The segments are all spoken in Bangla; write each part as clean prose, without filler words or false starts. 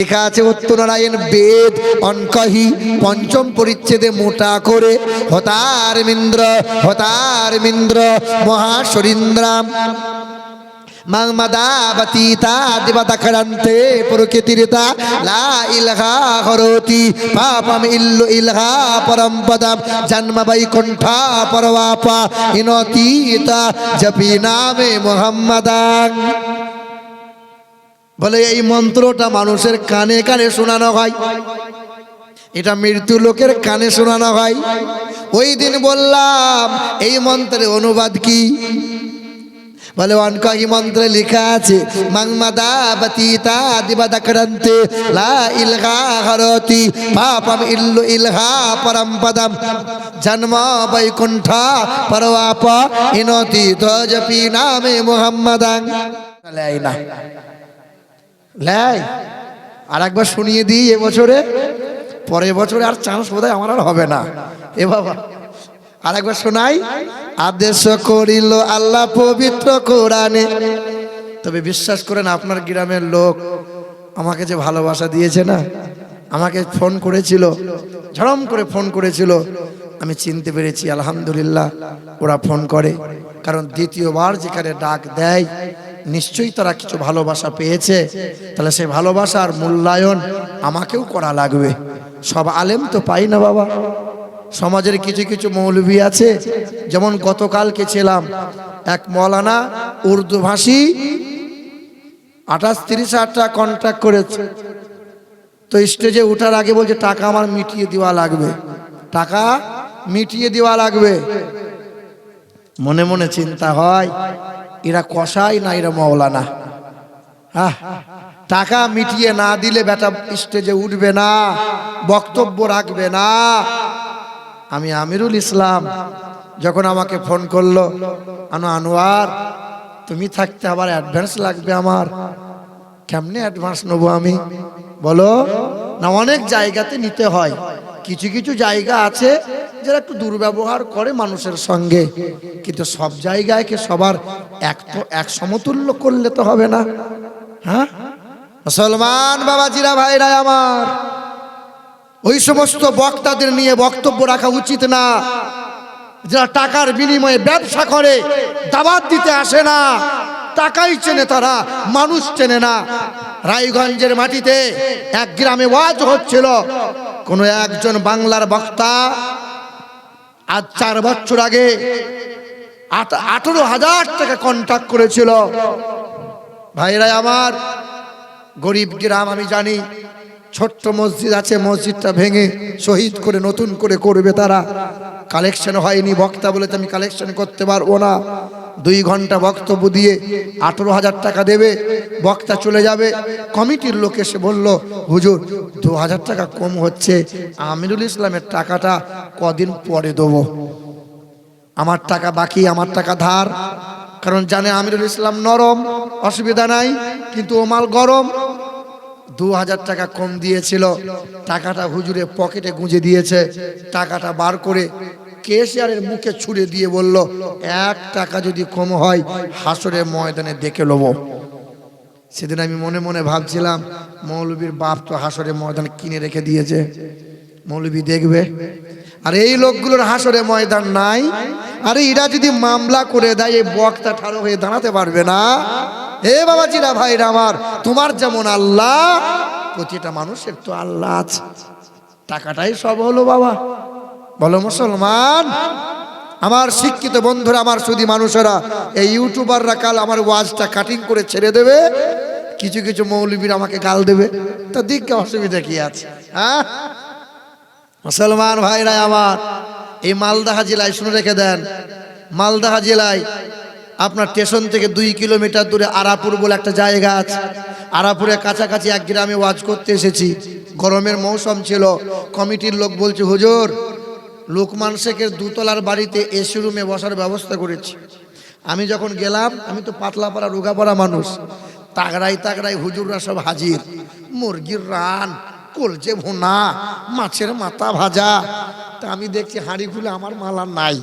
লেখা আছে উত্তরনারায়ণ বেদ অনকহি পঞ্চম পরিচ্ছেদে মোটা করে হতার মিন্দ্র মহাশরীন্দ্রাম মাংমাদাবতীতা দিবাদাকরন্তে প্রকৃতিরিতা লা ইলহা হরতি পাপম ইল্লু ইলহা পরম পদম জন্ম বৈকুণ্ঠা পরবাপা ইনতীতা জপি নামে মুহাম্মাদাং। বলে এই মন্ত্রটা মানুষের কানে কানে শোনানো হয়, এটা মৃত্যু লোকের কানে শোনানো হয়। ওই দিন বললাম এই মন্ত্রের অনুবাদ কি? বলে অনকহি মন্ত্রে লেখা আছে মাংমাদাবতীতা দিবাদাকরন্তে লা ইলহা হরতি পাপম ইল্লু ইলহা পরম পদম জন্ম বৈকুণ্ঠা পরবাপা ইনতীতা জপি নামে মুহাম্মাদাং। আর একবার শুনিয়ে দিই এবছরে, পরের বছরে আর চান্স বোধহয় আমার আর হবে না। এ বাবা আর একবার শোনাই। আদেশ করিল আল্লাহ পবিত্র কোরআনে। তবে বিশ্বাস করেন আপনার গ্রামের লোক আমাকে যে ভালোবাসা দিয়েছে না, আমাকে ফোন করেছিল, ঝড়ম করে ফোন করেছিল, আমি চিনতে পেরেছি আলহামদুলিল্লাহ। ওরা ফোন করে কারণ দ্বিতীয়বার যেখানে ডাক দেয় নিশ্চয়ই তারা কিছু ভালোবাসা পেয়েছে, তাহলে সেই ভালোবাসার মূল্যায়ন আমাকেও করা লাগবে। সব আলেম তো পাই না বাবা, সমাজের কিছু কিছু মৌলবী আছে। যেমন গতকালকে ছিলাম এক মৌলানা উর্দু ভাষী 28-30 টাকা কন্ট্রাক্ট করেছে, তো স্টেজে ওঠার আগে বলছে টাকা আমার মিটিয়ে দেওয়া লাগবে, টাকা মিটিয়ে দেওয়া লাগবে। মনে মনে চিন্তা হয় এরা কসাই না এরা মৌলানা? টাকা মিটিয়ে না দিলে বেটা স্টেজে উঠবে না, বক্তব্য রাখবে না। আমি আমিরুল ইসলাম যখন আমাকে ফোন করলো, আনোয়ার তুমি থাকতে আবার অ্যাডভান্স লাগবে আমার। কেমনে অ্যাডভান্স নেবো আমি? বলো না, অনেক জায়গাতে নিতে হয়, কিছু কিছু জায়গা আছে যারা একটু দুর্ব্যবহার করে মানুষের সঙ্গে, কিন্তু সব জায়গায় কি সবার এক সমতুল্য করলে তো হবে না। হ্যাঁ মুসলমান বাবাজিরা ভাইরা আমার, ওই সমস্ত বক্তাদের নিয়ে বক্তব্য রাখা উচিত না যারা টাকার বিনিময়ে ব্যবসা করে, দাওয়াত দিতে আসে না, টাকাই চেনে তারা, মানুষ চেনে না। রায়গঞ্জের মাটিতে এক গ্রামে ওয়াজ হচ্ছিল, কোন একজন বাংলার বক্তা আজ 4 বছর আগে 18,000 টাকা কন্ট্রাক্ট করেছিল। ভাইরা আমার, গরিব গ্রাম আমি জানি, ছোট্ট মসজিদ আছে, মসজিদটা ভেঙে শহীদ করে নতুন করে করবে তারা। কালেকশন হয়নি, বক্তা বলেছে আমি কালেকশন করতে পারবো না। 2 ঘন্টা বক্তব্য দিয়ে 18,000 টাকা দেবে, বক্তা চলে যাবে। কমিটির লোক এসে বলল হুজুর 2,000 টাকা কম হচ্ছে, আমিরুল ইসলামের টাকাটা কদিন পরে দেবো, আমার টাকা বাকি, আমার টাকা ধার। কারণ জানে আমিরুল ইসলাম নরম, অসুবিধা নাই, কিন্তু ও মাল গরম। 2,000 টাকা কম দিয়েছিল, টাকাটা হুজুরের পকেটে গুঁজে দিয়েছে। টাকাটা বার করে কেশিয়ারের মুখে ছুঁড়ে দিয়ে বলল 1 টাকা যদি কম হয় হাসরের ময়দানে দেখে নেব। সেদিন আমি মনে মনে ভাবছিলাম মৌলবীর বাপ তো হাসরের ময়দান কিনে রেখে দিয়েছে, মৌলবী দেখবে। আর এই লোকগুলোর হাসরের ময়দান নাই। আরে এরা যদি মামলা করে দেয় এই বক্তা ঠাড়ো হয়ে দাঁড়াতে পারবে না। হে বাবাজিরা ভাইরা আমার, তোমার যেমন আল্লাহ, প্রতিটা মানুষের তো আল্লাহ আছে, টাকাটাই সব হলো বাবা। বলো মুসলমান আমার, শিক্ষিত বন্ধুরা আমার, সুধী মানুষেরা, এই ইউটিউবাররা কাল আমার ওয়াজটা কাটিং করে ছেড়ে দেবে, কিছু কিছু মৌলবীর আমাকে গাল দেবে, তা দিকে অসুবিধা কি আছে? হ্যাঁ মুসলমান ভাইরা আমার, এই মালদহ জেলায় শুনে রেখে দেন, মালদহ জেলায় আপনার স্টেশন থেকে 2 কিলোমিটার দূরে আরাপুর বলে একটা জায়গা আছে। আরাপুরের কাছাকাছি এক গ্রামে ওয়াজ করতে এসেছি, গরমের মৌসুম ছিল। কমিটির লোক বলছে হুজুর লোকমান শেখের 2 তলার বাড়িতে এসি রুমে বসার ব্যবস্থা করেছি। আমি যখন গেলাম, আমি তো পাতলাপাড়া রোগাপাড়া মানুষ, তাগড়াই হুজুররা সব হাজির, মুরগির রান, কলচে ভুনা, মাছের মাথা ভাজা। তা আমি দেখছি হাঁড়ি খুলে আমার মাল আর নাই।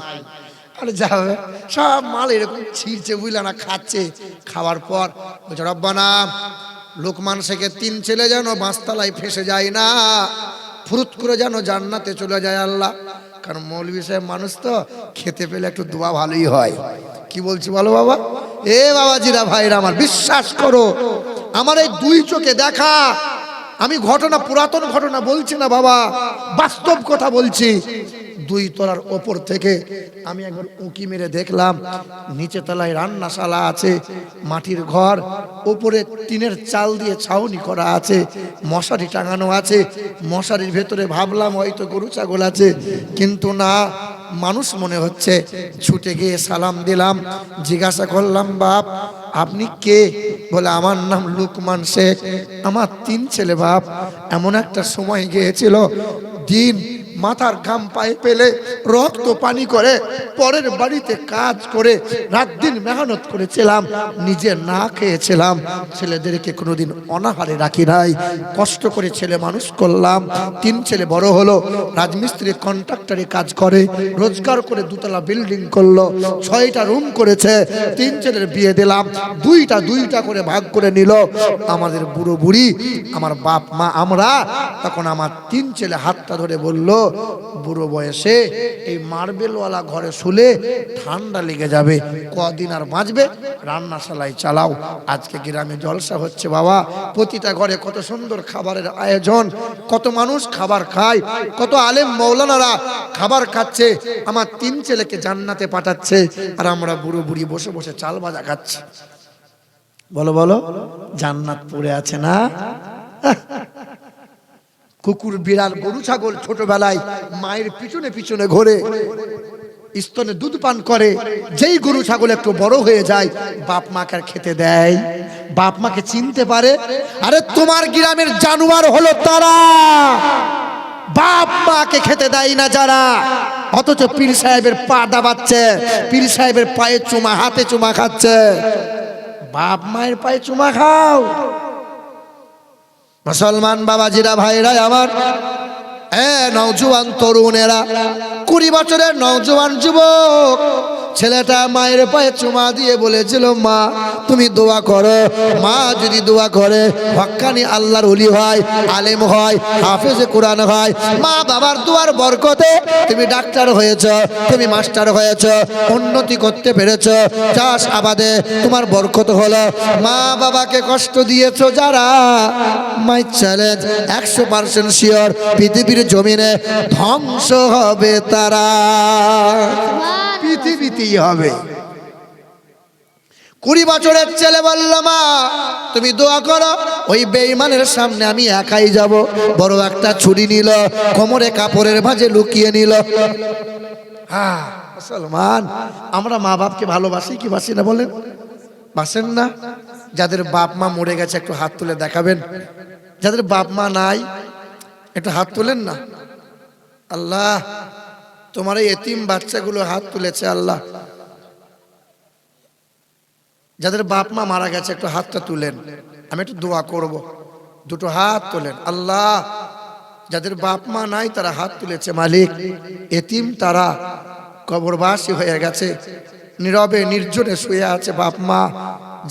আরে যাবে সব মাল এরকম ছিঁড়ছে বুঝলে না, খাচ্ছে। খাওয়ার পর বলছে রব্বানা লোকমান শেখের 3 ছেলে যেন বাঁশতলায় ফেসে যায় না, ফুরুত করে যেন জান্নাতে চলে যায় আল্লাহ। কারণ মৌলভী সাহেব মানুষ তো, খেতে পেলে একটু দোয়া ভালোই হয়। কি বলছি বলো বাবা? এ বাবাজিরা ভাইরা আমার, বিশ্বাস করো আমার এই 2 চোখে দেখা, আমি ঘটনা, পুরাতন ঘটনা বলছি না বাবা, বাস্তব কথা বলছি। 2 তলার ওপর থেকে আমি একবার উঁকি মেরে দেখলাম, নিচে তলায় রান্নাশালা আছে, মাটির ঘর, ওপরে টিনের চাল দিয়ে ছাউনি করা আছে, মশারি টাঙানো আছে। মশারির ভেতরে ভাবলাম হয়তো গরু ছাগল আছে, কিন্তু না, মানুষ মনে হচ্ছে। ছুটে গিয়ে সালাম দিলাম, জিজ্ঞাসা করলাম, বাপ আপনি কে? বলে আমার নাম লোকমান শেখ, আমার 3 ছেলে বাপ। এমন একটা সময় গিয়েছিল, দিন মাথার ঘাম পায়ে পেলে রক্ত পানি করে পরের বাড়িতে কাজ করে রাত দিন মেহনত করেছিলাম, নিজে না খেয়েছিলাম। ছেলেদেরকে কোনোদিন অনাহারে রাখি নাই, কষ্ট করে ছেলে মানুষ করলাম। 3 ছেলে বড় হলো, রাজমিস্ত্রি কন্ট্রাক্টরে কাজ করে, রোজগার করে 2 তলা বিল্ডিং করলো, 6টা রুম করেছে। 3 ছেলের বিয়ে দিলাম, 2টা করে ভাগ করে নিল। আমাদের বুড়ো বুড়ি, আমার বাপ মা, আমরা তখন আমার 3 ছেলে হাতটা ধরে বলল, বুড়ো বয়সে এই মার্বেলওয়ালা ঘরে শুলে ঠান্ডা লেগে যাবে, কদিন আর বাঁচবে, রান্নাশালায় চালাও। আজকে গ্রামে জলসা হচ্ছে বাবা, প্রতিটা ঘরে কত সুন্দর খাবারের আয়োজন, কত মানুষ খাবার খায়, কত আলেম মৌলানারা খাবার খাচ্ছে, আমার 3 ছেলেকে জান্নাতে পাঠাচ্ছে, আর আমরা বুড়ো বুড়ি বসে বসে চাল ভাজা খাচ্ছি। বলো বলো, জান্নাত পড়ে আছে না? কুকুর বিড়াল গরু ছাগল ছোটবেলায় মায়ের পিছনে পিছনে ঘোরে, স্তনে দুধ পান করে, যেই গরু ছাগল একটু বড় হয়ে যায় বাপ মাকে আর খেতে দেয়, বাপ মাকে চিনতে পারে। আরে তোমার গ্রামের জানোয়ার হলো তারা, বাপ মাকে খেতে দেয় না যারা, অথচ পীর সাহেবের পা দাবাচ্ছে, পীর সাহেবের পায়ে চুমা, হাতে চুমা খাচ্ছে। বাপ মায়ের পায়ে চুমা খাও। মুসলমান বাবাজিরা ভাইরা আমার, নওজোয়ান তরুণেরা, 20 বছরের নওজোয়ান যুবক ছেলেটা মায়ের পায়ে চুমা দিয়ে বলেছিল, মা তুমি দোয়া করো। মা যদি দোয়া করে, হক্কানি আল্লাহর ওলি হয়, আলেম হয়, হাফেজে কোরআন হয়। মা বাবার দোয়ার বরকতে তুমি ডাক্তার হয়েছ, তুমি মাস্টার হয়েছ, উন্নতি করতে পেরেছ, চাষ আবাদে তোমার বরকত হলো। মা বাবাকে কষ্ট দিয়েছ যারা, মাই চ্যালেঞ্জ 100% শিওর, পৃথিবীর জমিনে ধ্বংস হবে তারা, পৃথিবীতেই হবে। 20 বছরের ছেলে বলল, মা তুমি দোয়া করো, ওই বেঈমানের সামনে আমি একাই যাব। বড় একটা ছুরি নিল, কোমরে কাপড়ের ভাঁজে লুকিয়ে নিল। হ্যাঁ মুসলমান, আমরা মা বাপকে ভালোবাসি কি বাসি না বলেন? বাসেন না? যাদের বাপ মা মরে গেছে একটু হাত তুলে দেখাবেন, যাদের বাপ মা নাই একটু হাত তুলেন না। আল্লাহ তোমার এই এতিম বাচ্চাগুলো হাত তুলেছে, আল্লাহ যাদের বাপ মা মারা গেছে একটু হাতটা তুলেন, আমি একটু দোয়া করব। 2টো হাত তোলেন। আল্লাহ যাদের বাপ মা নাই তারা হাত তুলেছে, মালিক এতিম তারা, কবরবাসী হয়ে গেছে, নীরবে নির্জনে শুয়ে আছে বাপ মা,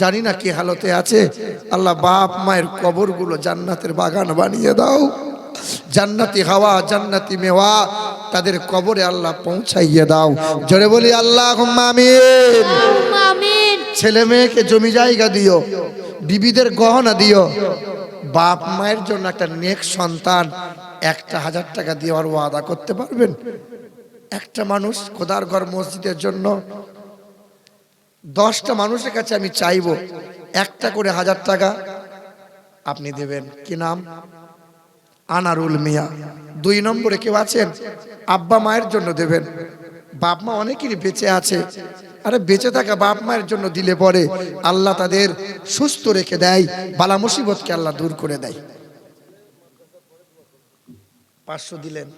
জানি না কি হালতে আছে। আল্লাহ বাপ মায়ের কবরগুলো জান্নাতের বাগান বানিয়ে দাও, জান্নাতি হাওয়া জান্নাতি মেওয়া তাদের কবরে আল্লাহ পৌঁছাইয়ে দাও। জোরে বলি আল্লাহুম্মা আমিন। আমিন। ছেলে মেয়েকে জমি জায়গা দিও, বিবিদের গহনা দিও। বাপ মায়ের জন্য একটা নেক সন্তান 1000 টাকা দেওয়ার ওয়াদা করতে পারবেন? একটা মানুষ খোদার ঘর মসজিদের জন্য 10টা মানুষের কাছে আমি চাইবো একটা করে 1000 টাকা আপনি দেবেন। কি নাম? আনারুল মিয়া। 2 নম্বরে কেউ আছেন? আব্বা মায়ের জন্য দেবেন। বাপ মা অনেকেরই বেঁচে আছে, আরে বেঁচে থাকা বাপ মায়ের জন্য দিলে পরে আল্লাহ তাদের সুস্থ রেখে দেয়, বালা মুসিবতকে আল্লাহ দূর করে দেয়। 500 দিলেন।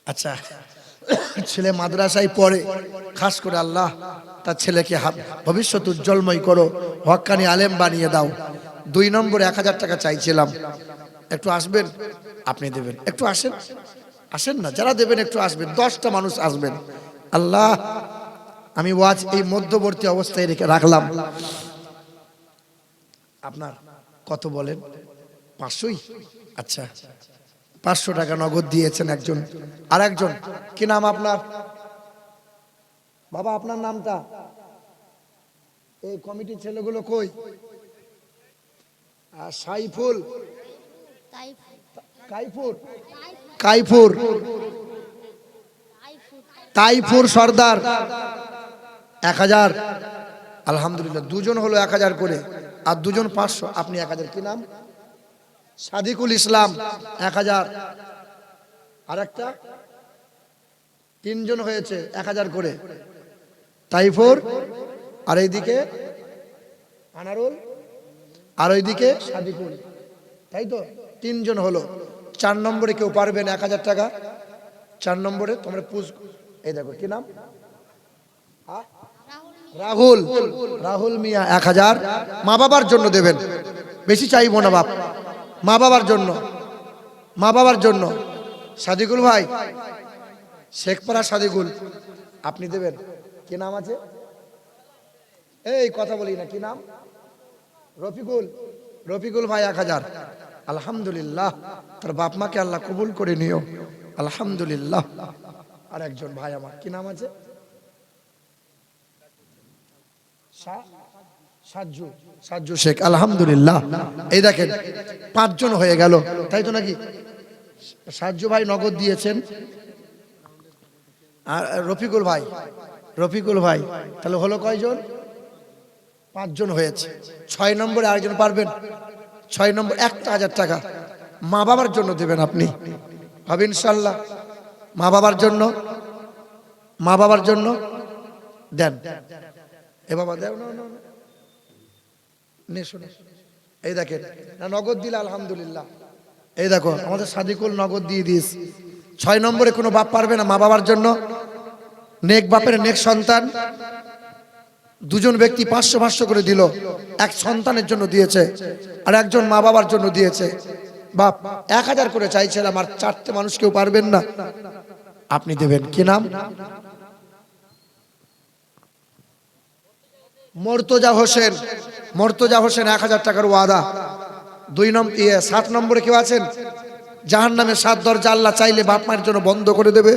আচ্ছা, ছেলে মাদ্রাসায় পড়ে, খাস করে আল্লাহ তার ছেলেকে ভবিষ্যৎ উজ্জ্বলময় করো, হক্কানি আলেম বানিয়ে দাও। 2 নম্বরে 1000 টাকা চাইছিলাম, একটু আসবেন? আপনি দেবেন, একটু আসেন, আসেন না, যারা দেবেন একটু আসবেন, 10টা মানুষ আসবেন। আল্লাহ আমি ওয়াজ এই মধ্যবর্তী অবস্থায় রেখে রাখলাম, আপনার কত বলেন? 500ই? আচ্ছা, 500 টাকা নগদ দিয়েছেন একজন। আর একজন, কি নাম আপনার বাবা? আপনার নামটা? এই কমিটির ছেলেগুলো কই? সাইফুল, কাইফুর, কাইফুর, তাইফুর সর্দার 1000। আলহামদুলিল্লাহ, দুজন হলো 1000 করে, আর দুজন 500। আপনি 1000। কি নাম? সাদিকুল ইসলাম 1000। আর একটা, তিনজন হয়েছে 1000 করে। তাইফুর, আর এইদিকে আনারুল, আর ওইদিকে সাদিকুল, তাই তো? তিনজন হলো। 4 নম্বরে কেউ পারবেন 1000 টাকা? 4 নম্বরে তোমরা পুষ। এই দেখো, কি নাম? রাহুল, রাহুল মিয়া 1000। মা বাবার জন্য দেবেন, বেশি চাইবো না বাপ, মা বাবার জন্য, মা বাবার জন্য। সাদিকুল ভাই, শেখপাড়া সাদিকুল, আপনি দেবেন। কি নাম আছে? এই কথা বলি না, কি নাম? রফিকুল, রফিকুল ভাই 1000। আলহামদুলিল্লাহ, তার বাপ মাকে আল্লাহ কবুল করে নিও। আলহামদুলিল্লাহ। আর একজন ভাই আমার, কি নাম আছে? সাজ্জু, সাজ্জু শেখ। আলহামদুলিল্লাহ। এই দেখেন 5 জন হয়ে গেল, তাই তো নাকি? সাজ্জু ভাই নগদ দিয়েছেন। আর রফিকুল ভাই, রফিকুল ভাই, তাহলে হলো কয়জন? 5 জন হয়েছে। 6 নম্বরে আরেকজন পারবেন? 6 নম্বর 1000 টাকা মা বাবার জন্য দেবেন আপনি, হবে ইনশাল্লাহ। মা বাবার জন্য, মা বাবার জন্য দেন। এ বাবা দেও না, নে শোনো। এই দেখেন, না নগদ দিলে আলহামদুলিল্লাহ। এই দেখো, আমাদের সাদিকুল নগদ দিয়ে দিস। 6 নম্বরে কোনো বাপ পারবে না মা বাবার জন্য? নেক বাপের নেক সন্তান। দুজন ব্যক্তি 500 করে দিল। এক সন্তানের জন্য দিয়েছে, আর একজন মা বাবার জন্য দিয়েছে। বাপ 1000 করে চাইছিলাম, আর 4টে মানুষ কেউ পারবেন না? আপনি দেবেন। কি নাম? মর্তজা হোসেন, মর্তজা হোসেন 1000 টাকার ওয়াদা। 7 নম্বরে কেউ আছেন? জাহান্নামের 7 দরজা আল্লাহ চাইলে বাপ মায়ের জন্য বন্ধ করে দেবে।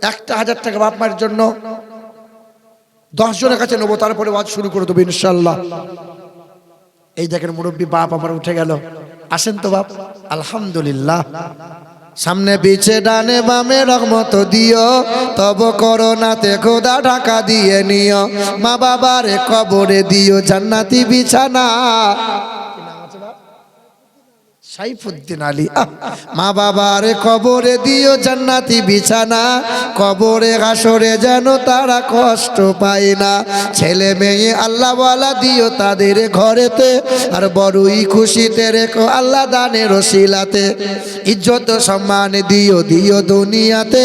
1000 টাকা বাপ মায়ের জন্য 10 জনের কাছে নেবো, তারপরে ওয়াজ শুরু করে দেবো ইনশাল্লাহ। এই দেখেন মুরব্বী বাপ আমার উঠে গেল। আসেন তো বাপ। আলহামদুলিল্লাহ। সামনে পিছে ডানে বামে রহমত দিও, তব করোনাতে খোদা ঢাকা দিয়ে নিও। মা বাবারে কবরে দিও জান্নাতি বিছানা। সাইফুদ্দিন আলী। মা বাবার কবরে দিও জান্নাতি বিছানা, কবরে হাসরে যেন তারা কষ্ট পায় না। ছেলে মেয়ে আল্লাহ ওয়ালা দিও তাদের ঘরেতে, আর বড়ই খুশিতে রেখো আল্লাহ দানের ওসিলাতে। ইজ্জত সম্মান দিও দিও দুনিয়াতে,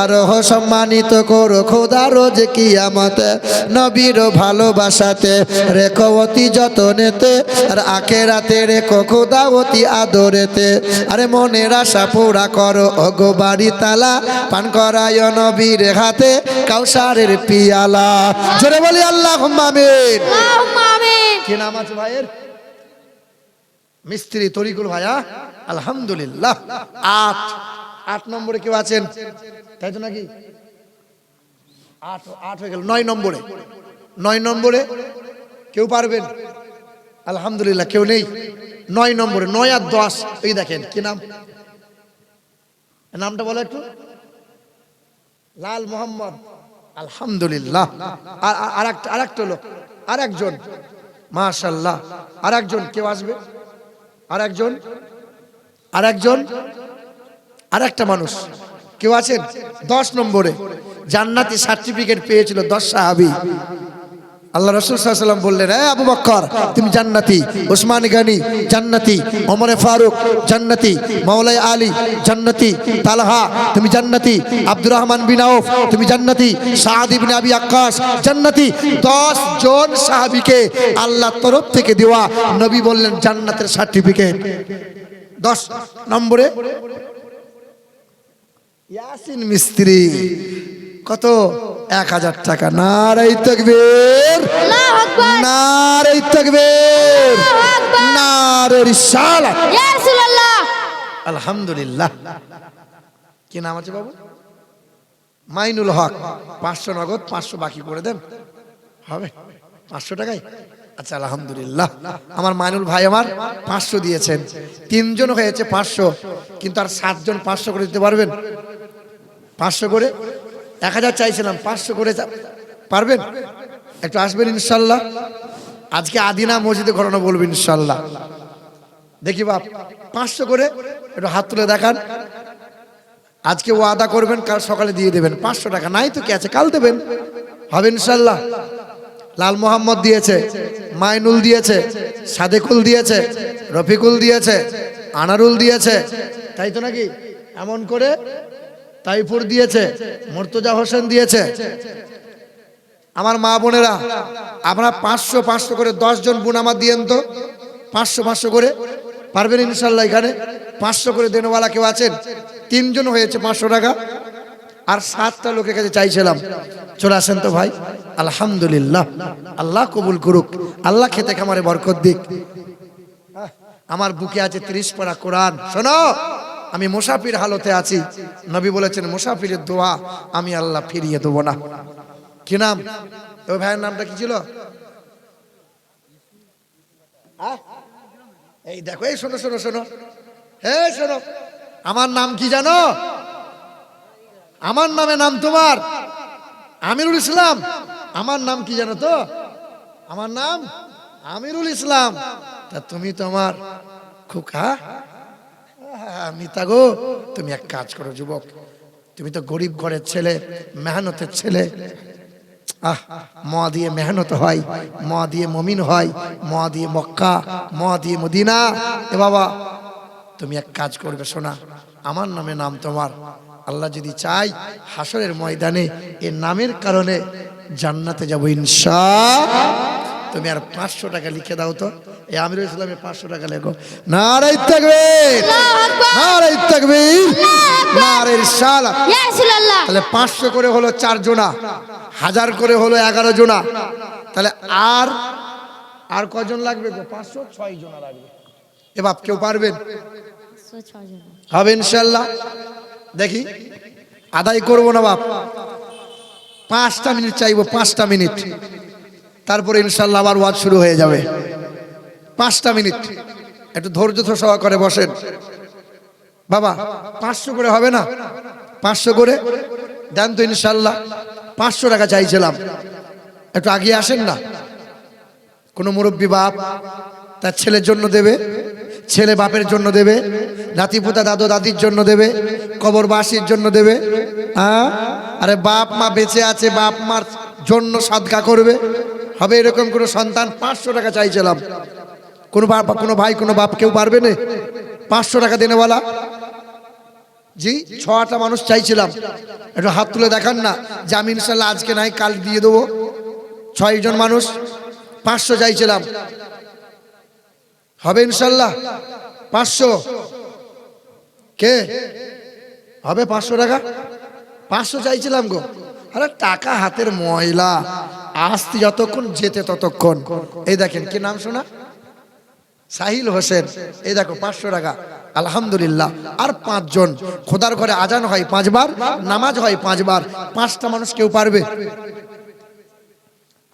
আর সম্মানিত করো খোদা রোজ কিয়ামতে। নবীর ভালোবাসাতে রেখো অতি যতনেতে, আর আখেরাতে রেখো খোদা অতি আদরেতে। আরে মনের আশা পুরা করো ওগো বাড়ি তালা, পান করায় নবীর হাতে কাউসারের পিয়ালা। জোরে বলি আল্লাহুম্মা আমিন। কি নাম আছে ভাইয়ের? মিস্ত্রি তরিকুল ভাইয়া। আলহামদুলিল্লাহ। 8 নম্বরে কেউ আছেন? তাই তো নাকি? 8 হয়ে গেল। 9 নম্বরে, 9 নম্বরে কেউ পারবেন? আলহামদুলিল্লাহ, কেউ নেই। 9 নম্বরে, 9 আর 10। এই দেখেন, কি নাম? নামটা বলো একটু। লাল মোহাম্মদ। আলহামদুলিল্লাহ। আর একটা লোক, আর একজন, মাশাআল্লাহ। আর একজন কেউ আসবে? আর একজন, আর একজন, আর একটা মানুষ কেউ আছেন? 10 নম্বরে জান্নাতি সার্টিফিকেট পেয়েছিল 10 সাহাবী। আল্লাহ রাসূল সাল্লাল্লাহু আলাইহি ওয়াসাল্লাম বললেন, আবু বকর তুমি জান্নাতি, ওসমান গনি জান্নাতি, ওমর ফারুক জান্নাতি, মাওলাই আলী জান্নাতি, তালহা তুমি জান্নাতি, আব্দুর রহমান বিন আউফ তুমি জান্নাতি, সাদ ইবনে আবি আক্কাস জান্নাতি। 10 জন সাহাবীকে আল্লাহর তরফ থেকে দেওয়া নবী বললেন জান্নাতের সার্টিফিকেট। 10 নম্বরে ইয়াসিন মিস্ত্রি। কত? 1000 টাকা। নারায়ে তাকবীর। আল্লাহু আকবার নারে তাকবীর আল্লাহু আকবার নারে রিসালাত ইয়া রাসূলুল্লাহ আলহামদুলিল্লাহ। কি নাম আছে বাবু? মাইনুল হক। 500 নগদ, 500 বাকি করে দেন, হবে 500 টাকায়? আচ্ছা আলহামদুলিল্লাহ। আমার মাইনুল ভাই আমার 500 দিয়েছেন, 3 জন হয়েছে 500, কিন্তু আর 7 জন 500 করে দিতে পারবেন? 500 করে 1000 চাইছিলাম, 500 করে পারবেন? একটু আসবেন ইনশাল্লাহ। আজকে আদিনা মসজিদে ঘটনা বলবেন ইনশাল্লাহ। দেখি বাপ 500 করে একটু হাত তুলে দেখান। আজকে ওয়াদা করবেন কাল সকালে দিয়ে দেবেন। 500 টাকা নাই তো কি আছে, কাল দেবেন, হবে ইনশাল্লাহ। লাল মোহাম্মদ দিয়েছে, মাইনুল দিয়েছে, সাদেকুল দিয়েছে, রফিকুল দিয়েছে, আনারুল দিয়েছে, তাই তো নাকি? এমন করে তাইফুর দিয়েছে, মুর্তজা হোসেন দিয়েছে। আমার মা বোনেরা আপনারা 500 500 করে 10 জন বোন আমার দিয়েন তো, 500 500 করে পারবেন ইনশাল্লাহ। এখানে 500 করে দেনওয়ালা কেউ আছেন? 3 জন হয়েছে 500 টাকা, আর 7টা লোকের কাছে চাইছিলাম। চলে আসেন তো ভাই। আলহামদুলিল্লাহ, আল্লাহ কবুল করুক, আল্লাহ খেতে খামারে বরকত দিক। আমার বুকে আছে 30 পারা কোরআন। শোনো, আমি মুসাফির হালতে আছি, নবী বলেছেন মুসাফিরের দোয়া আমি আল্লাহ ফিরিয়ে দেবো না। কি নাম ওই ভাইয়ের নামটা কি ছিল? এই দেখো, এই শোনো শোনো শোনো, হে শোনো, আমার নাম কি জানো? আমার নামে নাম তোমার আমিরুল ইসলাম। আমার নাম কি জানো তো? আমার নাম আমিরুল ইসলাম। তা তুমি তোমার খুকা মিতা গো, তুমি এক কাজ করো যুবক, তুমি তো গরিব ঘরের ছেলে, মেহনতের ছেলে। মা দিয়ে মেহনত হয়, মা দিয়ে মমিন হয়, মা দিয়ে মক্কা, মা দিয়ে মদিনা। এ বাবা, তুমি এক কাজ করবে শোনা, আমার নামে নাম তোমার। আল্লাহ যদি চাই হাসরের ময়দানে এর নামের কারণে জান্নাতে যাবো ইনশাআল্লাহ। তুমি আর 500 টাকা লিখে দাও তো, এই আমিরুল ইসলামের 500 টাকা লেখো। নারে তাকবীর, নারে তাকবীর, নারে রিসালাত। ইয়া রাসূলুল্লাহ তাহলে 500 করে হলো 4 জোনা, 1000 করে হলো 11 জোনা। তাহলে আর কজন লাগবে গো? 500 6 জোনা লাগবে। এ বাপ কেউ পারবেন? হবে ইনশাআল্লাহ। দেখি আদায় করবো না বাপ, 5টা মিনিট চাইবো, 5টা মিনিট, তারপরে ইনশাআল্লাহ আবার ওয়াজ শুরু হয়ে যাবে। 5টা মিনিট একটু ধৈর্য সহকারে বসেন বাবা। 500 করে হবে না? 500 করে দেন তো ইনশাআল্লাহ। 500 টাকা চাইছিলাম, একটু আগে আসেন না। কোন মুরব্বী বাপ তার ছেলের জন্য দেবে, ছেলে বাপের জন্য দেবে, নাতিপুতা দাদু দাদির জন্য দেবে, কবরবাসীর জন্য দেবে। আরে বাপ মা বেঁচে আছে, বাপ মার জন্য সাদকা করবে, হবে এরকম কোনো সন্তান? 500 টাকা চাইছিলাম। কোনো বাপ, কোনো ভাই, কোনো বাপ কেউ পারবে না? 500 টাকা দেনেওয়ালা? জি, 6টা মানুষ চাইছিলাম, একটু হাত তুলে দেখান না যে আমি ইনশাল্লাহ আজকে নাই কাল দিয়ে দেবো। 6 জন মানুষ 500 চাইছিলাম, হবে ইনশাল্লাহ? 500 কে হবে? 500 টাকা 500 চাইছিলাম গো। আরে টাকা হাতের ময়লা, আসতে যতক্ষণ যেতে ততক্ষণ। এই দেখেন কি নাম শোনা? সাহিল হোসেন। এই দেখো 500 টাকা আলহামদুলিল্লাহ। আর 5 জন, খোদার ঘরে আজান হয় 5 বার, নামাজ হয় 5 বার। 5টা মানুষ কেউ পারবে?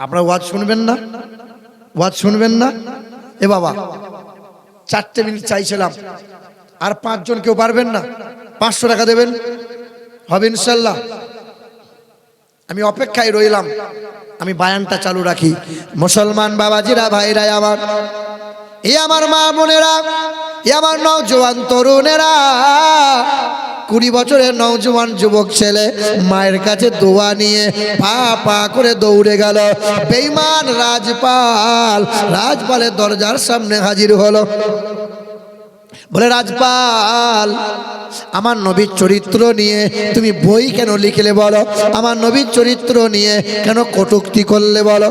আপনারা ওয়াজ শুনবেন না? ওয়াজ শুনবেন না? এ বাবা 4টে মিনিট চাইছিলাম, আর 5 জন কেউ পারবেন না? 500 টাকা দেবেন, হবে ইনশাল্লাহ। আমি অপেক্ষায় রইলাম, আমি বায়ানটা চালু রাখি। মুসলমান বাবাজিরা, ভাইরা আমার, এ আমার মা বোনেরা, এ আমার নওজোয়ান তরুণেরা, 20 বছরের নওজোয়ান যুবক ছেলে মায়ের কাছে দোয়া নিয়ে পা পা করে দৌড়ে গেল। বেঈমান রাজপালের দরজার সামনে হাজির হলো। বলে, রাজপাল, আমার নবীর চরিত্র নিয়ে তুমি বই কেন লিখলে বলো? আমার নবীর চরিত্র নিয়ে কেন কটূক্তি করলে বলো?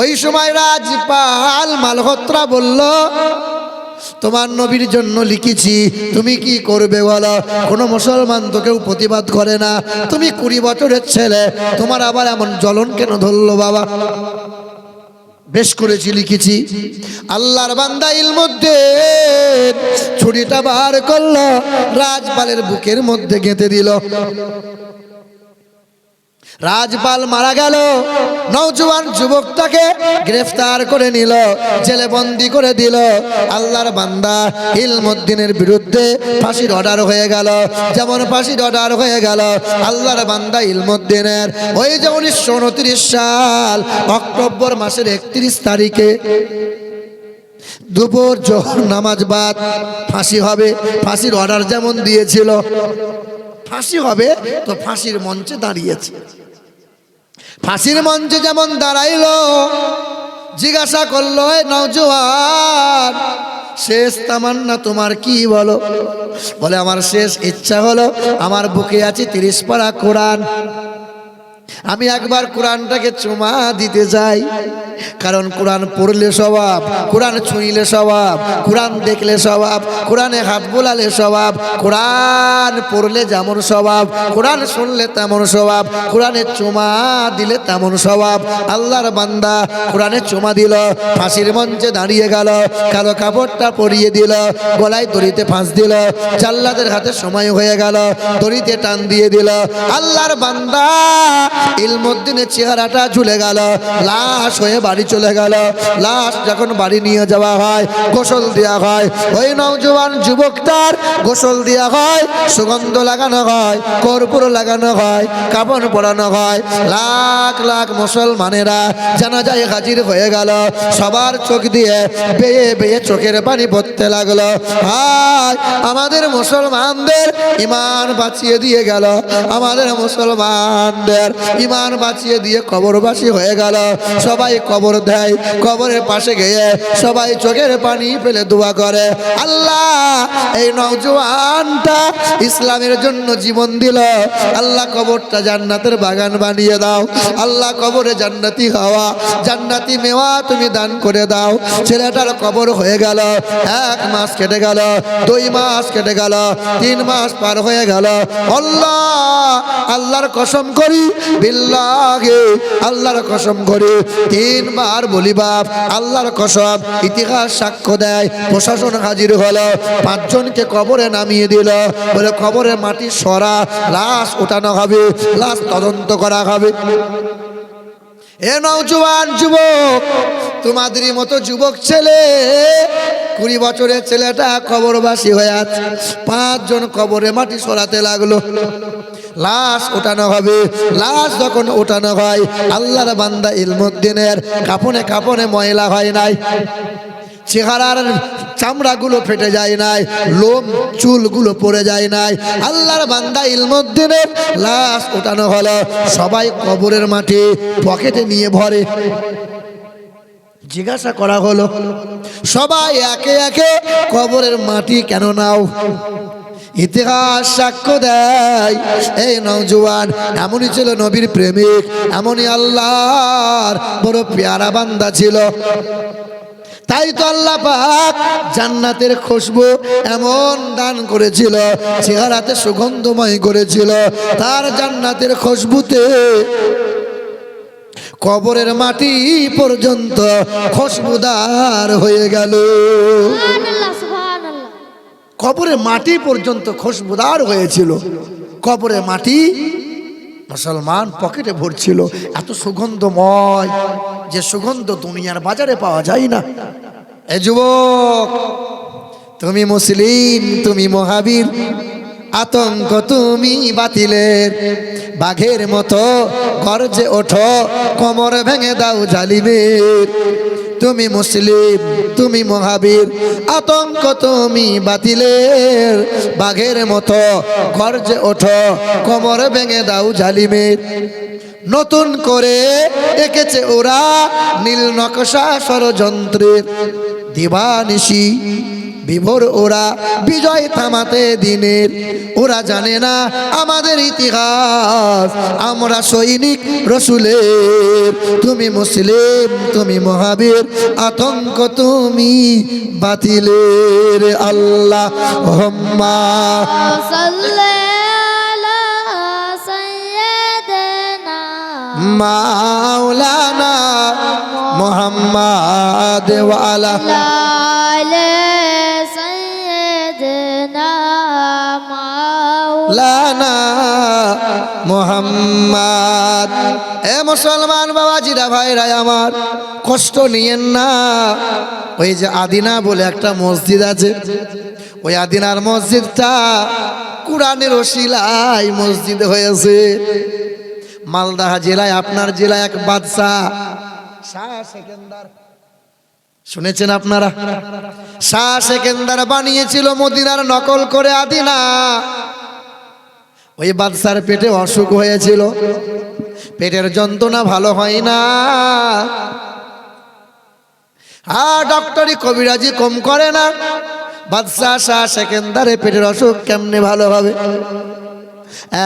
ওই সময় রাজপাল মালহোত্রা বলল, তোমার নবীর জন্য লিখেছি, তুমি কি করবে বলো? কোনো মুসলমান তো কেউ প্রতিবাদ করে না, তুমি 20 বছরের ছেলে, তোমার আবার এমন জ্বলন কেন ধরলো বাবা? বেশ করেছি লিখেছি। আল্লাহর বান্দা ইলমুদ্দিন ছুরিটা বার করলো, রাজপালের বুকের মধ্যে গেঁথে দিল। রাজপাল মারা গেল, নওজোয়ান যুবকটাকে গ্রেফতার করে নিল, জেলে বন্দি করে দিল। আল্লাহর বান্দা ইলমুদ্দিনের বিরুদ্ধে ফাঁসির অর্ডার হয়ে গেল। যেমন ফাঁসির অর্ডার হয়ে গেল আল্লাহর বান্দা ইলমুদ্দিনের, ওই যে 1929 সাল অক্টোবর মাসের 31 তারিখে দুপুর জোহর নামাজ বাদ ফাঁসি হবে। ফাঁসির অর্ডার যেমন দিয়েছিল, ফাঁসি হবে, তো ফাঁসির মঞ্চে দাঁড়িয়েছে। ফাঁসির মঞ্চে যেমন দাঁড়াইলো, জিজ্ঞাসা করলো, নওজোয়ান, শেষ তামান্না তোমার কি বলো? বলে আমার শেষ ইচ্ছা হলো আমার বুকে আছে 30 পারা কোরআন, আমি একবার কোরআনটাকে চুমা দিতে চাই। কারণ কোরআন পড়লে স্বভাব, কোরআন ছুঁইলে স্বভাব, কোরআন দেখলে স্বভাব, কোরআনে হাত বোলালে স্বভাব, কোরআন পড়লে যেমন স্বভাব, কোরআন শুনলে তেমন স্বভাব, কোরআনে চুমা দিলে তেমন স্বভাব। আল্লাহর বান্দা কোরআনে চুমা দিল, ফাঁসির মঞ্চে দাঁড়িয়ে গেল, কালো কাপড়টা পরিয়ে দিল, গলায় দড়িতে ফাঁস দিল, জাল্লাদের হাতে সময় হয়ে গেল, দড়িতে টান দিয়ে দিল। আল্লাহর বান্দা ইলমুদ্দিনের চেহারাটা ঝুলে গেল, লাশ হয়ে বাড়ি চলে গেল। লাশ যখন বাড়ি নিয়ে যাওয়া হয়, গোসল দেওয়া হয়, ওই নওজোয়ান যুবকটার গোসল দেওয়া হয়, সুগন্ধ লাগানো হয়, কর্পূর লাগানো হয়, কাফন পরানো হয়। লাখ লাখ মুসলমানেরা জানাজায় হাজির হয়ে গেল, সবার চোখ দিয়ে বেয়ে বেয়ে চোখের পানি পড়তে লাগলো। হায় আমাদের মুসলমানদের ইমান বাঁচিয়ে দিয়ে গেল, আমাদের মুসলমানদের ইমান বাঁচিয়ে দিয়ে কবরবাসী হয়ে গেল। সবাই কবর দেয়, কবরের পাশে গিয়ে সবাই চোখের পানি ফেলে দোয়া করে, আল্লাহ এই নওজোয়ানটা ইসলামের জন্য জীবন দিল, আল্লাহ কবরটা জান্নাতের বাগান বানিয়ে দাও, আল্লাহ কবরে জান্নাতি হাওয়া, জান্নাতি মেওয়া তুমি দান করে দাও। ছেলেটার কবর হয়ে গেল, 1 মাস কেটে গেল, 2 মাস কেটে গেল, 3 মাস পার হয়ে গেল। আল্লাহ আল্লাহর কসম করি, বিল্লাহি আল্লাহর কসম করি, 3 বার বলি বাপ, আল্লাহর কসম, ইতিহাস সাক্ষ্য দেয়, প্রশাসন হাজির হলো, 5 জনকে কবরে নামিয়ে দিল। বলে কবরে মাটি সরা, লাশ ওঠানো হবে, লাশ তদন্ত করা হবে। এ নওজোয়ান যুবক, তোমাদেরই মতো যুবক ছেলে, 20 বছরের ছেলেটা কবরবাসী হয়ে আছে। 5 জন কবরে মাটি সরাতে লাগলো, লাশ ওঠানো হবে। লাশ যখন ওঠানো হয়, আল্লাহর বান্দা ইলমুদ্দিনের কাপনে কাপনে ময়লা হয় নাই, চেহারার চামড়াগুলো ফেটে যায় নাই, লোম চুলগুলো পড়ে যায় নাই। আল্লাহর বান্দা ইলমুদ্দিনের লাশ ওঠানো হলো, সবাই কবরের মাটি পকেটে নিয়ে ভরে। জিজ্ঞাসা করা হলো, সবাই একে একে কবরের মাটি কেন নাও? ইতিহাস সাক্ষ্য দেয়, এই নওজোয়ান এমনই ছিল নবীর প্রেমিক, এমনই আল্লাহর বড় পেয়ারা বান্দা ছিল। তাই তো আল্লাহ পাক জান্নাতের খুশবু এমন দান করেছিল, চেহারাতে সুগন্ধময় করেছিল, তার জান্নাতের খুশবুতে কবরের মাটি পর্যন্ত খুশবুদার হয়ে গেল। কবরের মাটি পর্যন্ত খুশবুদার হয়েছিল। কবরের মাটি মুসলমান পকেটে ভরছিল, এত সুগন্ধময়, যে সুগন্ধ দুনিয়ার বাজারে পাওয়া যায় না। এ যুবক, তুমি মুসলিম, তুমি মহাবীর, আতঙ্ক তুমি বাতিলের, বাঘের মতো গর্জে ওঠো, কোমর ভেঙে দাও জালিমের। তুমি মুসলিম, তুমি মহাবীর, আতঙ্ক তুমি বাতিলের, বাঘের মতো গর্জে ওঠো, কোমর ভেঙে দাও জালিমের। নতুন করে এঁকেছে ওরা নীল নকশা ষড়যন্ত্রের, দিবানিশি বিভোর ওরা বিজয় থামাতে দিনের। ওরা জানে না আমাদের ইতিহাস, আমরা সৈনিক রসুলের। তুমি মুসলিম, তুমি মহাবীর, আতঙ্ক তুমি বাতিলের। আল্লাহ হুম্মা সাল্লি আলা সাইয়্যিদিনা মাওলানা মুহাম্মাদ ওয়া আলা সাইয়্যিদিনা লানা মুহাম্মাদ। এ মুসলমান বাবাজিরা ভাইরা আমার, কষ্ট নিয়েন না। ওই যে আদিনা বলে একটা মসজিদ আছে, ওই আদিনার মসজিদটা কুরআনের ওসিলায় মসজিদ হয়েছে। মালদা জেলায়, আপনার জেলায় এক বাদশা শাহ সেকেন্দার, শুনেছেন আপনারা? শাহ সেকেন্দার বানিয়েছিল মদিনার নকল করে আদিনা। ওই বাদশার পেটে অসুখ হয়েছিল, পেটের যন্ত্রণা ভালো হয় না। ডক্টরি কবিরাজি কম করে না। বাদশা শাহ সেকেন্দারের পেটের অসুখ কেমনে ভালো হবে?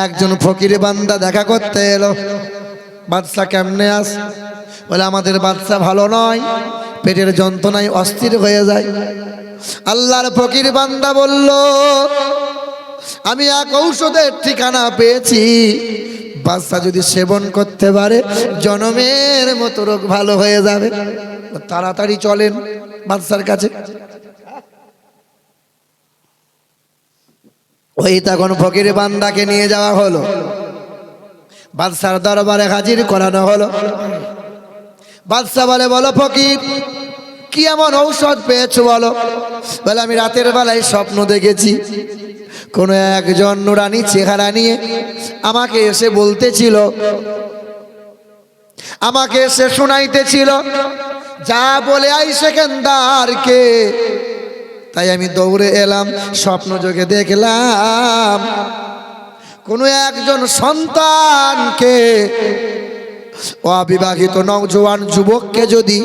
একজন ফকির বান্দা দেখা করতে এলো। বাদশা কেমনে আস? বলে আমাদের বাদশা ভালো নয়, পেটের যন্ত্রণায় অস্থির হয়ে যায়। আল্লাহর ফকির বান্দা বলল, আমি এক ঔষধের ঠিকানা পেয়েছি, বাদশা যদি সেবন করতে পারে জনমের মতো রোগ ভালো হয়ে যাবে। তাড়াতাড়ি চলেন বাদশার কাছে। ওই তখন ফকির বান্দাকে নিয়ে যাওয়া হলো, বাদশার দরবারে হাজির করানো হলো। বাদশা বলে, বলো ফকির, কি এমন ঔষধ পেয়েছো বলো? বলে, আমি রাতের বেলায় স্বপ্ন দেখেছি, কোন একজন নুরানি চেহারা নিয়ে আমাকে এসে বলতেছিল, আমাকে এসে শোনাইতেছিল, যা বলে আই সেকেন্দারকে। তাই আমি দৌড়ে এলাম, স্বপ্ন যোগে দেখলাম কোন একজন সন্তানকে, অবিবাহিত নওজোয়ান যুবককে যদি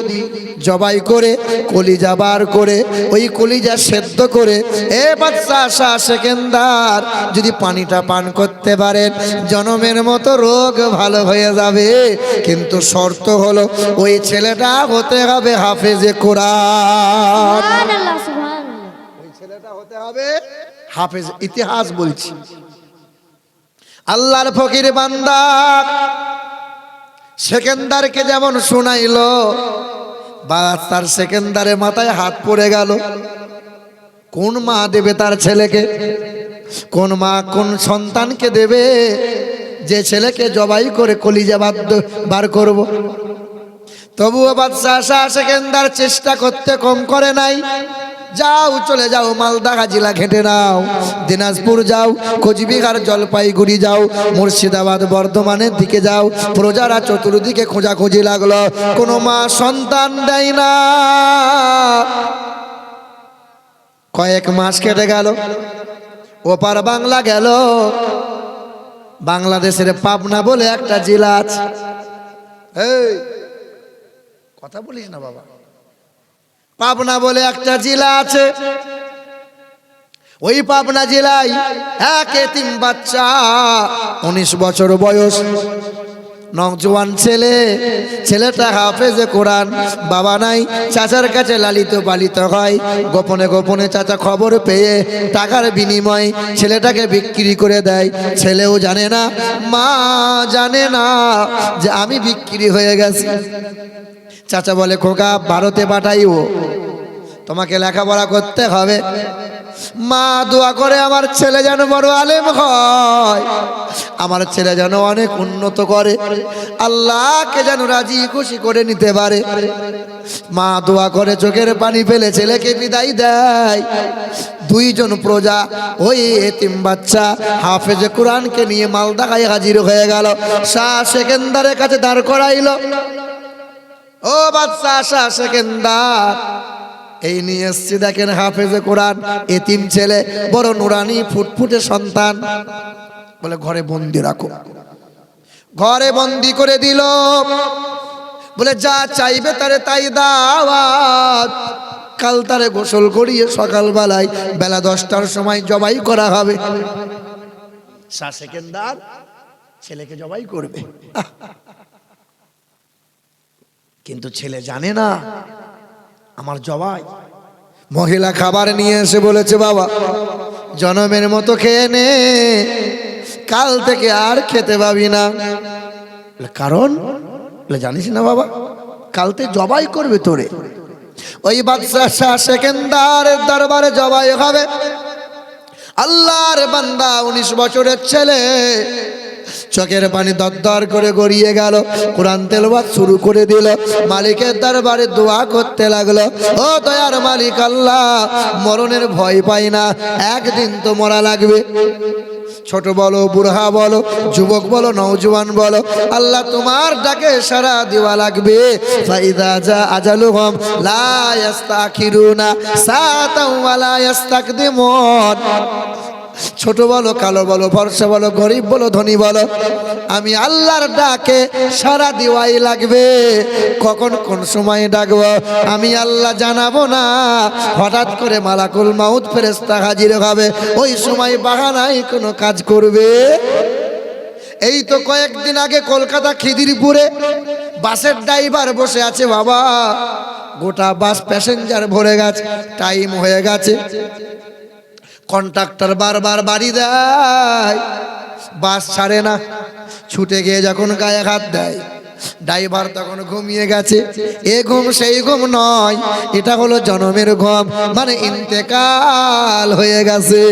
জবাই করে কলিজা বার করে ওই কলিজা সেদ্ধ করে এ বাদশা শাহ সেকেন্দার যদি পানিটা পান করতে পারেন জনমের মতো রোগ ভালো হয়ে যাবে। কিন্তু শর্ত হলো ওই ছেলেটা হতে হবে হাফেজে কোরআন। সুবহানাল্লাহ, সুবহানাল্লাহ। ওই ছেলেটা হতে হবে হাফেজ। ইতিহাস বলছি। আল্লাহর ফকির বান্দা সেকেন্দারকে যেমন শোনাইলো, বাদশার সেকেন্দারের মাথায় হাত পড়ে গেল। কোন মা দেবে তার ছেলেকে? কোন মা কোন সন্তানকে দেবে যে ছেলেকে জবাই করে কলিজা বার করব? তবুও বাদশা শাহ সেকেন্দার চেষ্টা করতে কম করে নাই। যাও, চলে যাও, মালদা জেলা ঘেঁটে নাও, দিনাজপুর যাও, কোচবিহার জলপাইগুড়ি যাও, মুর্শিদাবাদ বর্ধমানের দিকে যাও। প্রজারা চতুর্দিকে খোঁজাখুঁজি লাগলো, কোনো মা সন্তান দেয় না। কয়েক মাস কেটে গেল, ওপার বাংলা গেল। বাংলাদেশের পাবনা বলে একটা জেলা আছে। এই কথা বলিস না বাবা। পাবনা বলে একটা জেলা আছে। ওই পাবনা জেলায় এক এতিম বাচ্চা, 19 বছর বয়স, নওজোয়ান ছেলে। ছেলেটা হাফেজে কোরআন, বাবা নাই, চাচার কাছে লালিত পালিত হয়। গোপনে গোপনে চাচা খবর পেয়ে টাকার বিনিময়ে ছেলেটাকে বিক্রি করে দেয়। ছেলেও জানে না, মা জানে না যে আমি বিক্রি হয়ে গেছি। চাচা বলে, খোকা ভারতে পাঠাইও, তোমাকে লেখাপড়া করতে হবে। মা দোয়া করে আমার ছেলে যেন বড় আলেম হয়, আমার ছেলে যেন অনেক উন্নত করে, আল্লাহকে যেন রাজি খুশি করে নিতে পারে। মা দোয়া করে, চোখের পানি ফেলে ছেলেকে বিদায় দেয়। দুইজন প্রজা ওই এতিম বাচ্চা হাফেজে কোরআনকে নিয়ে মালদায় হাজির হয়ে গেল। শাহ সেকেন্দারের কাছে দাঁড় করাইল। ও বাদশা শাহ সেকেন্দার, এই নিয়ে এসছি, দেখেন হাফেজে কোরআন, এতিম ছেলে, বড় নুরানি ফুটফুটে সন্তান। বলে, ঘরে বন্দি রাখো। ঘরে বন্দি করে দিল। বলে, যা চাইবে তারে তাই দাওয়াত। কাল তারে গোসল করিয়ে সকালবেলায় বেলা 10টার সময় জবাই করা হবে। শাহ সেকেন্দার ছেলেকে জবাই করবে, কিন্তু ছেলে জানে না আমার জবাই। মহিলা খাবার নিয়ে এসে বলেছে, বাবা জনমের মতো খেয়ে নে, কাল থেকে আর খেতে পাবি না। কারণ জানিস না বাবা, কালতে জবাই করবে তোরে। ওই বাদশাহ শাহ সেকেন্দারের দরবারে জবাই হবে। আল্লাহর বান্দা 19 বছরের ছেলে, চোখের পানি দরদর করে গড়িয়ে গেল। কোরআন তেলাওয়াত শুরু করে দিল, মালিকের দরবারে দোয়া করতে লাগলো, ও দয়ার মালিক আল্লাহ, মরণের ভয় পাই না, একদিন তো মরা লাগবে। ছোট বলো, বুড়া বলো, যুবক বলো, নওজোয়ান বলো, আল্লাহ তোমার ডাকে সাড়া দেওয়া লাগবে। ফাইদা জা আজালুহুম লা ইস্তাখিরুনা সাআতাও ওয়া লা ইস্তাকদিমুন। ছোট বলো, কালো বলো, ফর্সা বলো, গরিব বলো, ধনী বলো, আমি আল্লাহর ডাকে সাড়া দেওয়াই লাগবে। কখন কোন সময় ডাকবো আমি আল্লাহ জানাবো না। হঠাৎ করে মালাকুল মাউত ফেরেশতা হাজির হবে, ওই সময় বাহানায় কোনো কাজ করবে। এই তো কয়েকদিন আগে কলকাতা খিদিরপুরে বাসের ড্রাইভার বসে আছে বাবা, গোটা বাস প্যাসেঞ্জার ভরে গেছে, টাইম হয়ে গেছে। কন্ট্রাক্টর বারবার বাড়ি দেয়, বাস ছাড়ে না। ছুটে গিয়ে যখন গায়ে হাত দেয়, ড্রাইভার তখন ঘুমিয়ে গেছে। এ ঘুম সেই ঘুম নয়, এটা হলো জনমের ঘুম, মানে ইন্তেকাল হয়ে গেছে।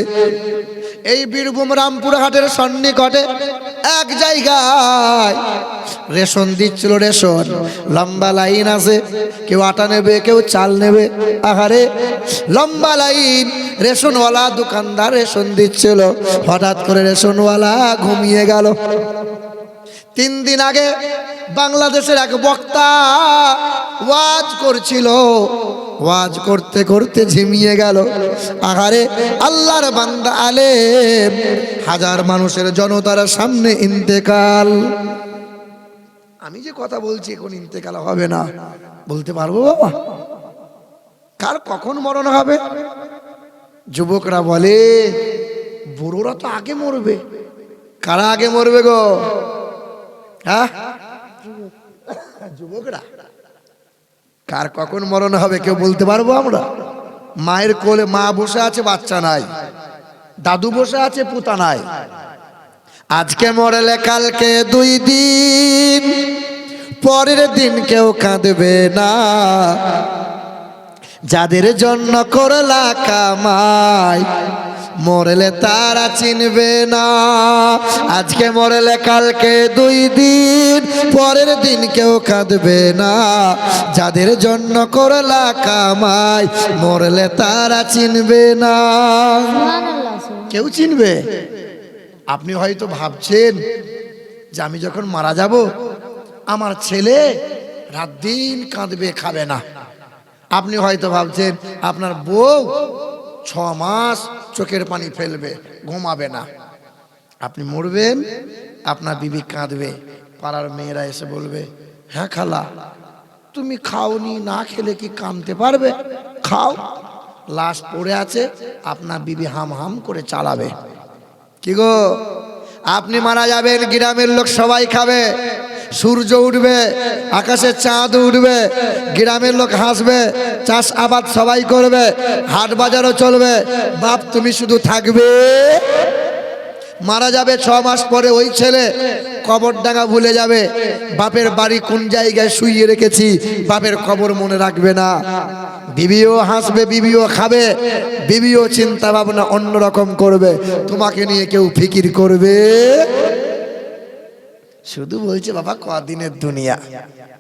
এই বীরভূম রামপুরহাটের সন্নিকটে এক জায়গায় রেশন দিচ্ছিল। রেশন লম্বা লাইন আছে, কেউ আটা নেবে, কেউ চাল নেবে। আহারে লম্বা লাইন, রেশনওয়ালা দোকানদার রেশন দিচ্ছিল। হঠাৎ করে রেশনওয়ালা ঘুমিয়ে গেল। 3 দিন আগে বাংলাদেশের এক বক্তা ওয়াজ করছিল, ওয়াজ করতে করতে ঝিমিয়ে গেল। আহারে আল্লাহর বান্দা আলেম, হাজার মানুষের জনতার সামনে ইন্তেকাল। আমি যে কথা বলছি এখন ইন্তেকাল হবে না বলতে পারবো বাবা? কার কখন মরণ হবে? যুবকরা বলে বুড়োরা তো আগে মরবে। কারা আগে মরবে গো? হ্যাঁ, যুবকরা। কার কখন মরণ হবে কেউ বলতে পারবো আমরা? মায়ের কোলে মা বসে আছে, বাচ্চা নাই, দাদু বসে আছে, পুতা নাই। আজকে মরলে কালকে 2 দিন, পরের দিন কেউ কাঁদবে না। যাদের জন্য করলা কামাই, মরলে তারা চিনবে না। আজকে মরলে কালকে 2 দিন, পরের দিন কেউ কাঁদবে না। যাদের জন্য করলা কামাই, মরলে তারা চিনবে না। কেউ চিনবে? আপনি হয়তো ভাবছেন যে আমি যখন মারা যাব আমার ছেলে রাত দিন কাঁদবে, খাবে না। আপনি হয়তো ভাবছেন আপনার বউ 6 মাস চোখের পানি ফেলবে, ঘুমাবে না। আপনি মরবেন, আপনার বিবি কাঁদবে, পাড়ার মেয়েরা এসে বলবে, হ্যাঁ খালা তুমি খাওনি, না খেলে কি কাঁদতে পারবে? খাও। লাশ পড়ে আছে, আপনার বিবি হাম হাম করে চালাবে। কি গো, আপনি মারা যাবেন, গ্রামের লোক সবাই খাবে, সূর্য উঠবে, আকাশে চাঁদ উঠবে, গ্রামের লোক হাসবে, চাষ আবাদ সবাই করবে, হাট বাজারও চলবে। বাপ তুমি শুধু থাকবে। মারা যাবে 6 মাস পরে ওই ছেলে কবর ডাঙা ভুলে যাবে, বাপের বাড়ি কোন জায়গায় শুইয়ে রেখেছি বাপের কবর মনে রাখবে না। বিবিও হাসবে, বিবিও খাবে, বিবিও চিন্তা ভাবনা অন্যরকম করবে, তোমাকে নিয়ে কেউ ফিকির করবে। শুধু বলছে বাবা কদিনের দুনিয়া।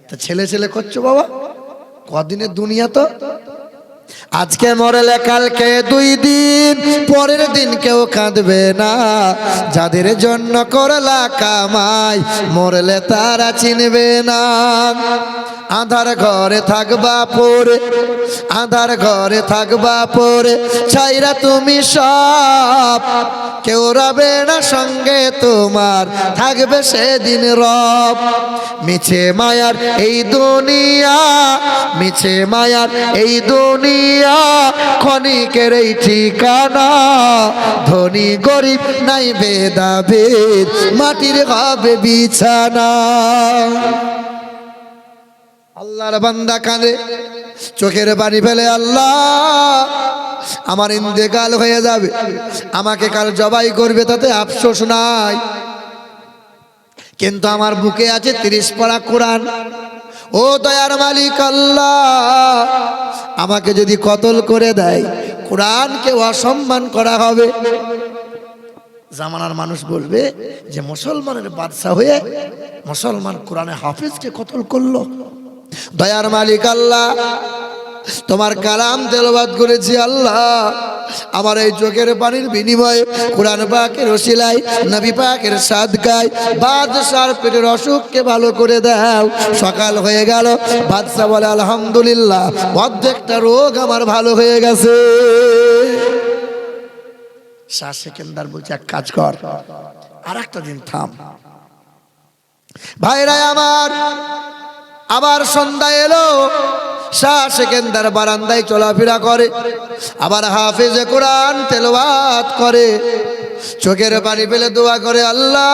তা ছেলে ছেলে করছো বাবা, কদিনের দুনিয়া তো। আজকে মরলে কালকে 2 দিন, পরের দিন কেউ কাঁদবে না। যাদের জন্য করলা কামাই, মরলে তারা চিনবে না। আধার ঘরে থাকবা পড়ে, আধার ঘরে থাকবা পড়ে, ছাইরা তুমি সব, কেউ রবে না সঙ্গে তোমার, থাকবে সেদিন রব। মিছে মায়ার এই দুনিয়া, মিছে মায়ার এই দুনিয়া, ক্ষণিকের এই ঠিকানা। ধনী গরিব নাই ভেদাভেদ, মাটির হবে বিছানা। আল্লাহর বান্দা কাঁদে, চোখের পানি ফেলে, আল্লাহ আমার ইন্তেকাল হয়ে যাবে, আমাকে কাল জবাই করবে, তাতে আফসোস নাই, কিন্তু আমার বুকে আছে 30 পারা কোরআন। ও দয়ার মালিক আল্লাহ, আমাকে যদি কতল করে দেয়, কোরআনকে অসম্মান করা হবে। জামানার মানুষ বলবে যে মুসলমানের বাদশা হয়ে মুসলমান কোরআনে হাফিজকে কতল করলো। দয়ার মালিক আল্লাহ, তোমার কালাম তেলাওয়াত করেছি আল্লাহ, আমার এই চোখের পানির বিনিময়ে কোরআন পাকের ওসিলায় নবী পাকের সাদকায় বাদশার পেটের অসুখকে ভালো করে দাও। সকাল হয়ে গেল, বাদশা বলে আলহামদুলিল্লাহ, অর্ধেকটা রোগ আমার ভালো হয়ে গেছে। শাহ সেকেন্দার বলছে এক কাজ কর, আর একটা দিন থাম। ভাইরা আমার, আবার সন্ধ্যা এলো, শাহ সেকেন্দার বারান্দায় চলাফেরা করে, আবার হাফেজে কোরআন তেলাওয়াত করে, চোখের পানি ফেলে দোয়া করে, আল্লাহ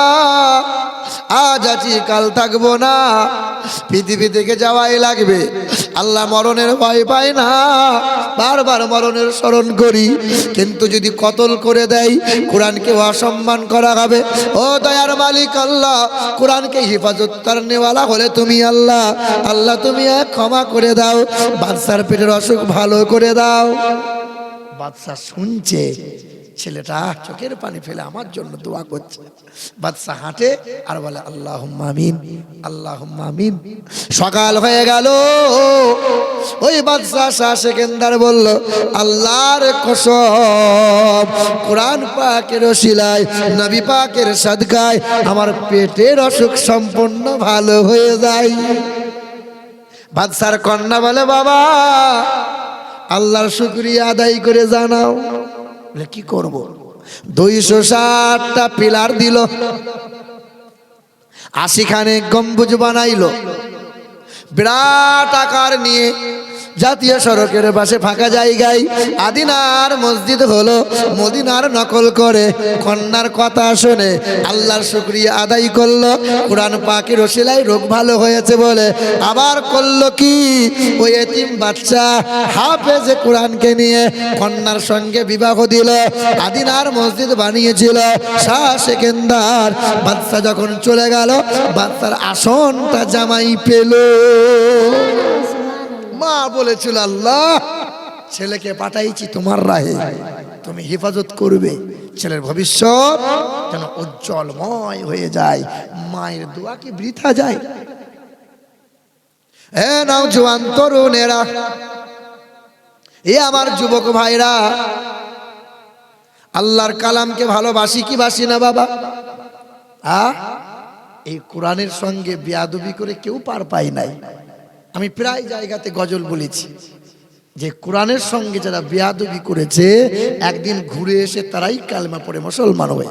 আজ আছি কাল থাকবো না, পৃথিবী থেকে যাওয়াই লাগবে। আল্লাহ মরণের ভয় পায় না, বারবার মরণের স্মরণ করি, কিন্তু যদি কতল করে দেয় কোরআনকে অসম্মান করা হবে। ও দয়ার মালিক আল্লাহ, কোরআনকে হিফাজত করনেওয়ালা হলে তুমি আল্লাহ, আল্লাহ তুমি ক্ষমা করে দাও, বাদশার পেটের অসুখ ভালো করে দাও। বাদশা শুনছে, ছেলেটা চোখের পানি ফেলে আমার জন্য দোয়া করছে। বাদশা হাঁটে আর বলে আল্লাহুম্মা আমিন, আল্লাহুম্মা আমিন। সকাল হয়ে গেল, ওই বাদশা শাহ সেকেন্দার বলল, আল্লাহর কসম, কোরআন পাকের ওসিলায় নবী পাকের সাদকায় আমার পেটের অসুখ সম্পূর্ণ ভালো হয়ে যায়। বাদশার কন্যা বলে, বাবা আল্লাহর শুকরিয়া আদায় করে জানাও। বলে কি করব? 260টা পিলার দিল, 80 খানে গম্বুজ বানাইলো, বিরাট আকার নিয়ে জাতীয় সড়কের পাশে ফাঁকা জায়গায় আদিনার মসজিদ হলো। মদিনার নকল করে কন্যার কথা শুনে আল্লাহর শুকরিয়া আদায় করলো, কোরআন পাকের ওসিলায় রোগ ভালো হয়েছে বলে। আবার করলো কি, ওই এতিম বাচ্চা হাফেজে কোরআনকে নিয়ে কন্যার সঙ্গে বিবাহ দিল, আদিনার মসজিদ বানিয়েছিল শাহ সেকেন্দার। বাচ্চা যখন চলে গেল, বাচ্চার আসনটা জামাই পেল। মা বলেছিল, আল্লাহ ছেলেকে পাঠাইছি তোমার রাহে, তুমি হেফাজত করবে, ছেলের ভবিষ্যৎ যেন উজ্জ্বলময় হয়ে যায়, মায়ের দোয়া কি বৃথা যায়? এ নাও জওয়ান তরুণেরা, এ আমার যুবক ভাইরা, আল্লাহর কালামকে ভালোবাসি কি বাসি না বাবা? এই কোরআনের সঙ্গে বেয়াদবি করে কেউ পার পায় নাই। আমি প্রায় জায়গাতে গজল বলেছি যে কোরআনের সঙ্গে যারা বেয়াদবি করেছে, একদিন ঘুরে এসে তারাই কালেমা পড়ে মুসলমান হয়ে।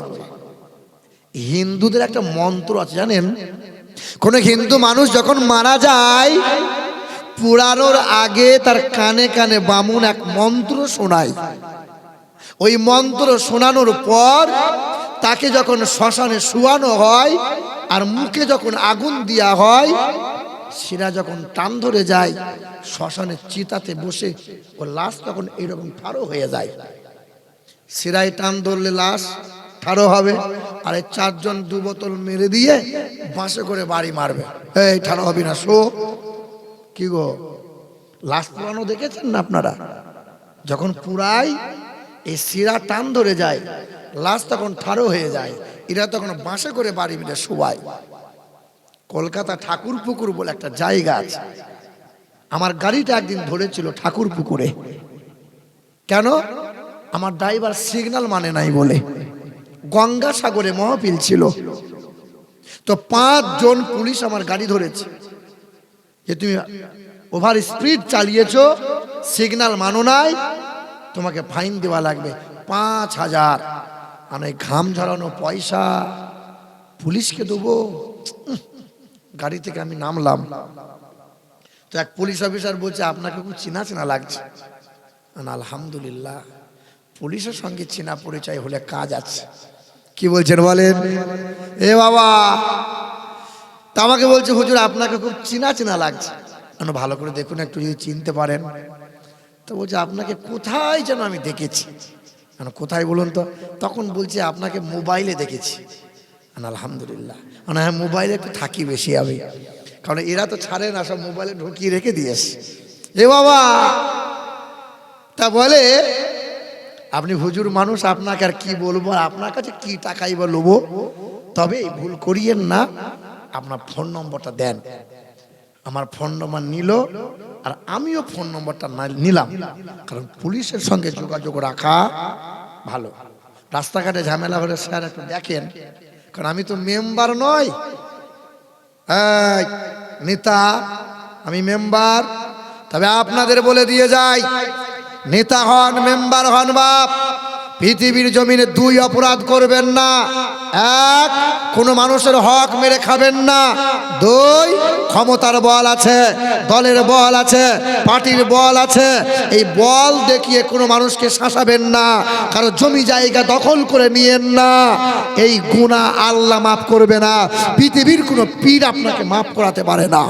হিন্দুদের একটা মন্ত্র আছে জানেন, কোন হিন্দু মানুষ যখন মারা যায়, পুরানোর আগে তার কানে কানে বামুন এক মন্ত্র শোনায়। ওই মন্ত্র শোনানোর পর তাকে যখন শ্মশানে শুয়ানো হয় আর মুখে যখন আগুন দেওয়া হয়, শিরা যখন টান ধরে যায়, শ্মশানের চিতাতে বসে ও লাশ তখন এরকম ঠাড়ো হয়ে যায়। শিরায় টান ধরলে লাশ ঠাড়ো হবে, আর এই 4 জন 2 বোতল মেরে দিয়ে বাঁশে করে বাড়ি মারবে, এই ঠাড়ো হবি না, শো। কি গো, লাশ পুরানো দেখেছেন না আপনারা? যখন পুরাই এই শিরা টান ধরে যায়, লাশ তখন ঠাড়ো হয়ে যায়, এরা তখন বাঁশে করে বাড়ি মিলে শোয়ায়। কলকাতা ঠাকুরপুকুর বলে একটা জায়গা আছে, আমার গাড়িটা একদিন ধরেছিল ঠাকুরপুকুরে। কেন? আমার ড্রাইভার সিগন্যাল মানে নাই বলে। গঙ্গাসাগরে মহফিল ছিল, তো 5 জন পুলিশ আমার গাড়ি ধরেছে যে তুমি ওভার স্পিড চালিয়েছো, সিগন্যাল মানো নাই, তোমাকে ফাইন দেওয়া লাগবে 5000। আমি ঘাম ঝরানো পয়সা পুলিশকে দেবো? গাড়ি থেকে আমি নামলাম, তো এক পুলিশ অফিসার বলছে, আপনাকে খুব চেনা চেনা লাগছে। আলহামদুলিল্লাহ, পুলিশের সঙ্গে চেনা পরিচয় হলে কাজ আছে। কি বলছেন বলেন? এ বাবা, তা আমাকে বলছে, হুজুর আপনাকে খুব চেনা চেনা লাগছে, ভালো করে দেখুন একটু যদি চিনতে পারেন। তো বলছে, আপনাকে কোথায় যেন আমি দেখেছি। কোথায় বলুন তো? তখন বলছে, আপনাকে মোবাইলে দেখেছি। আলহামদুলিল্লাহ। মানে হ্যাঁ, মোবাইলে একটু থাকি বেশি আমি, কারণ এরা তো ছাড়ে না, সব মোবাইলে ঢুকিয়ে রেখে দিয়েছে। এ বাবা, তা বলে আপনি হুজুর মানুষ, আপনাকে আর কি বলবো, আর আপনার কাছে কি টাকাই বা লোবো, তবে ভুল করিয়েন না, আপনার ফোন নম্বরটা দেন। আমার ফোন নম্বর নিল, আর আমিও ফোন নম্বরটা নিলাম, কারণ পুলিশের সঙ্গে যোগাযোগ রাখা ভালো। রাস্তাঘাটে ঝামেলা হলে স্যার একটু দেখেন, কারণ আমি তো মেম্বার নই, এই নেতা, আমি মেম্বার। তবে আপনাদের বলে দিয়ে যাই, নেতা হন মেম্বার হন বাপ, পৃথিবীর জমিনে দুই অপরাধ করবেন না। এক, কোনো মানুষের হক মেরে খাবেন না। দুই, ক্ষমতার বল আছে, দলের বল আছে, পার্টির বল আছে, এই বল দেখিয়ে কোনো মানুষকে শাসাবেন না, কারো জমি জায়গা দখল করে নিয়েন না। এই গুনাহ আল্লাহ মাফ করবে না, পৃথিবীর কোনো পীর আপনাকে মাফ করাতে পারে না।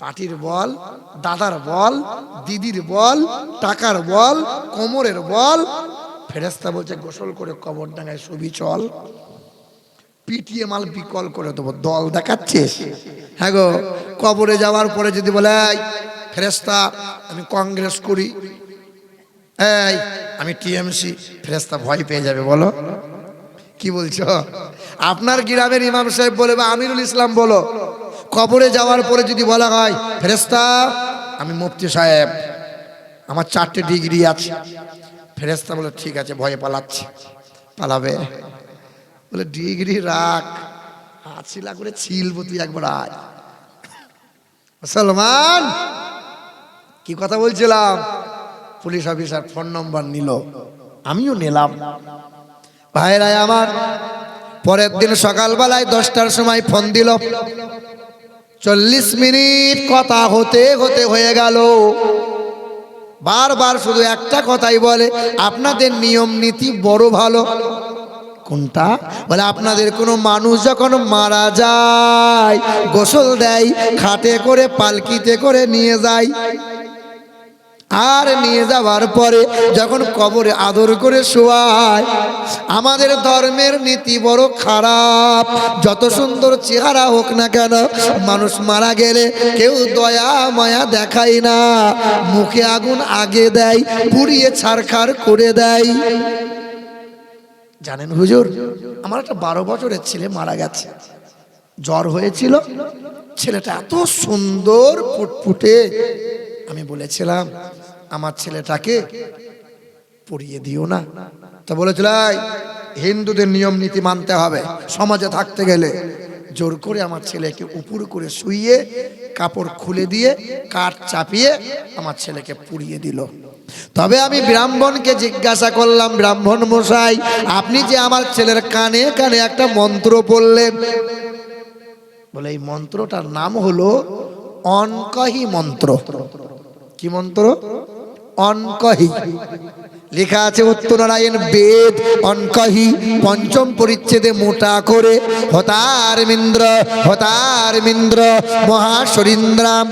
পার্টির বল, দাদার বল, দিদির বল, টাকার বল, কোমরের বল, ফেরেশতা বলছে গোসল করে কবর ডাঙায় ছবি চল, পিটিয়ে মাল বিকল করে দেবো, দল দেখাচ্ছিস। হ্যাঁ গো, কবরে যাওয়ার পরে যদি বলে এই ফেরেশতা আমি কংগ্রেস করি, এই আমি টিএমসি, ফেরেশতা ভয় পেয়ে যাবে। বলো কি বলছো? আপনার গ্রামের ইমাম সাহেব বলে বা আমিরুল ইসলাম বলো, কবরে যাওয়ার পরে যদি বলা হয় ফেরেশতা আমি মুফতি সাহেব, আমার 4টে ডিগ্রি আছে, ফেরেশতা বলে ঠিক আছে, ভয়ে পালাচ্ছে। পালাবে? বলে ডিগ্রি রাখ, হাসিলা করে ছিলবো, তুই একবার আয়। মুসলমান, কি কথা বলছিলাম? পুলিশ অফিসার ফোন নম্বর নিল, আমিও নিলাম। ভাইরা আমার, পরের দিন সকালবেলায় 10টার সময় ফোন দিল, 40 মিনিট কথা হতে হতে হয়ে গেল। বারবার শুধু একটা কথাই বলে, আপনাদের নিয়ম নীতি বড় ভালো। কোনটা? বলে আপনাদের কোনো মানুষ যখন মারা যায় গোসল দেয়, খাটে করে পালকিতে করে নিয়ে যায়, আর নিয়ে যাওয়ার পরে যখন কবরে আদর করে শোয়ায়। আমাদের ধর্মের নীতি বড় খারাপ, যত সুন্দর চেহারা হোক না কেন, মানুষ মারা গেলে কেউ দয়া মায়া দেখায় না, মুখে আগুন আগে দেয়, পুড়িয়ে ছারখার করে দেয়। জানেন হুজুর, আমার একটা 12 বছরের ছেলে মারা গেছে, জ্বর হয়েছিল, ছেলেটা এত সুন্দর ফুটফুটে, আমি বলেছিলাম আমার ছেলেটাকে পড়িয়ে দিও না। তো বলেছিল হিন্দুদের নিয়ম নীতি মানতে হবে সমাজে থাকতে গেলে। জোর করে আমার ছেলেকে উপর করে শুইয়ে কাপড় খুলে দিয়ে কাঠ চাপিয়ে আমার ছেলেকে পুড়িয়ে দিল। তবে আমি ব্রাহ্মণকে জিজ্ঞাসা করলাম, ব্রাহ্মণ মশাই আপনি যে আমার ছেলের কানে কানে একটা মন্ত্র পড়লেন, বলে এই মন্ত্রটার নাম হলো অনকহি মন্ত্র। কি মন্ত্র? অনকহি। লেখা আছে উত্তরনারায়ণ বেদ অনকহি ৫ম পরিচ্ছেদে মোটা করে, হতার মিন্দ্র মহাশরীন্দ্রাম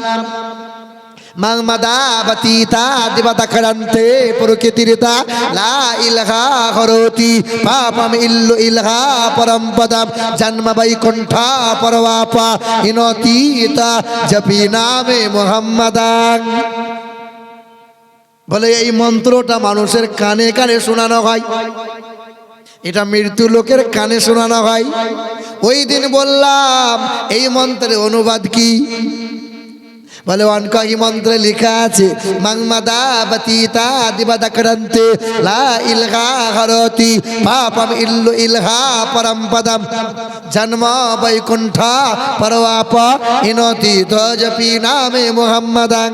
মাংমাদাবতীতা দিবাদাখরন্তে প্রকৃতিরিতা লা ইলহা হরতি পাপম ইল্লু ইলহা পরমপদম জন্ম বৈকুণ্ঠা পরবাপা ইনতীতা জপি নামে মুহাম্মাদান। বলে এই মন্ত্রটা মানুষের কানে কানে শোনানো হয়, এটা মৃত্যু লোকের কানে শোনানো হয়। ওই দিন বললাম এই মন্ত্রের অনুবাদ কি? বলে অনকহি মন্ত্রে লেখা আছে মাংমাদাবতীতা দিবাদাক্রান্তে লা ইলহা হরতি পাপম ইল্লু ইলহা পরমপদম জন্ম বৈকুণ্ঠা পরবাপা ইনতি তজপি নামে মুহাম্মাদান।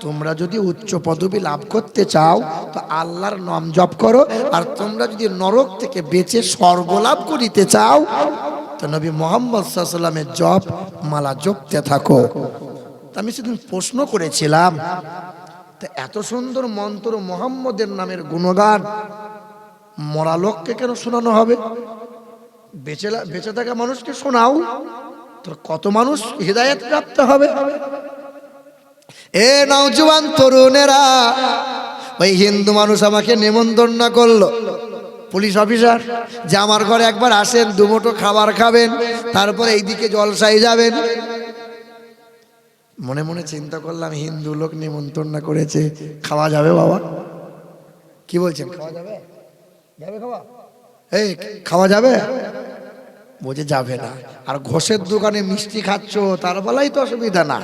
তোমরা যদি উচ্চ পদবি লাভ করতে চাও তো আল্লাহর নাম জপ করো, আর তোমরা যদি নরক থেকে বেঁচে স্বর্গ লাভ করিতে চাও তো নবী মুহাম্মদ সাল্লাল্লাহু আলাইহি ওয়াসাল্লামের জপ মালা জপতে থাকো। আমি সেদিন প্রশ্ন করেছিলাম, তা এত সুন্দর মন্ত্র মুহাম্মদের নামের গুণগান মরা লোককে কেন শোনানো হবে? বেঁচে থাকা মানুষকে শোনাও, তোর কত মানুষ হিদায়াত প্রাপ্ত হবে। এ নওজোয়ান তরুণেরা, ওই হিন্দু মানুষ আমাকে নিমন্ত্রণ করলো, পুলিশ অফিসার যে আমার ঘরে একবার আসেন, দুমুঠো খাবার খাবেন, তারপরে এইদিকে জলসায় যাবেন। মনে মনে চিন্তা করলাম, হিন্দু লোক নিমন্ত্রণ না করেছে, খাওয়া যাবে বাবা? কি বলছেন, খাওয়া যাবে? যাবে খাওয়া? এই খাওয়া যাবে? বলছে যাবে না। আর ঘোষের দোকানে মিষ্টি খাচ্ছ, তার বেলায় তো অসুবিধা না।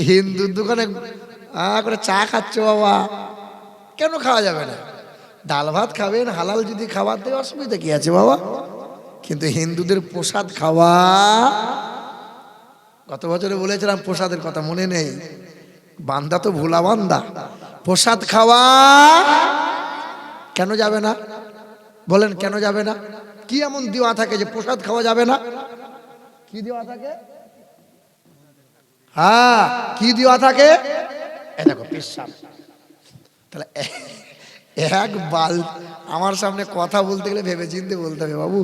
হিন্দুর দোকানে করে চা খাচ্ছ বাবা, কেন খাওয়া যাবে না? ডাল ভাত খাবেন, হালাল যদি খাবার দেয় অসুবিধা কি আছে বাবা? কিন্তু হিন্দুদের প্রসাদ খাওয়া, গত বছরে বলেছিলাম প্রসাদের কথা, মনে নেই? বান্দা তো ভোলা বান্দা। প্রসাদ খাওয়া কেন যাবে না বলেন? কেন যাবে না? কি এমন দেওয়া থাকে যে প্রসাদ খাওয়া যাবে না? কি দেওয়া থাকে? হ্যাঁ, কি দেওয়া থাকে? এই দেখো পেশাব। তাহলে এক বাল, আমার সামনে কথা বলতে গেলে ভেবে চিন্তে বলতে হবে বাবু।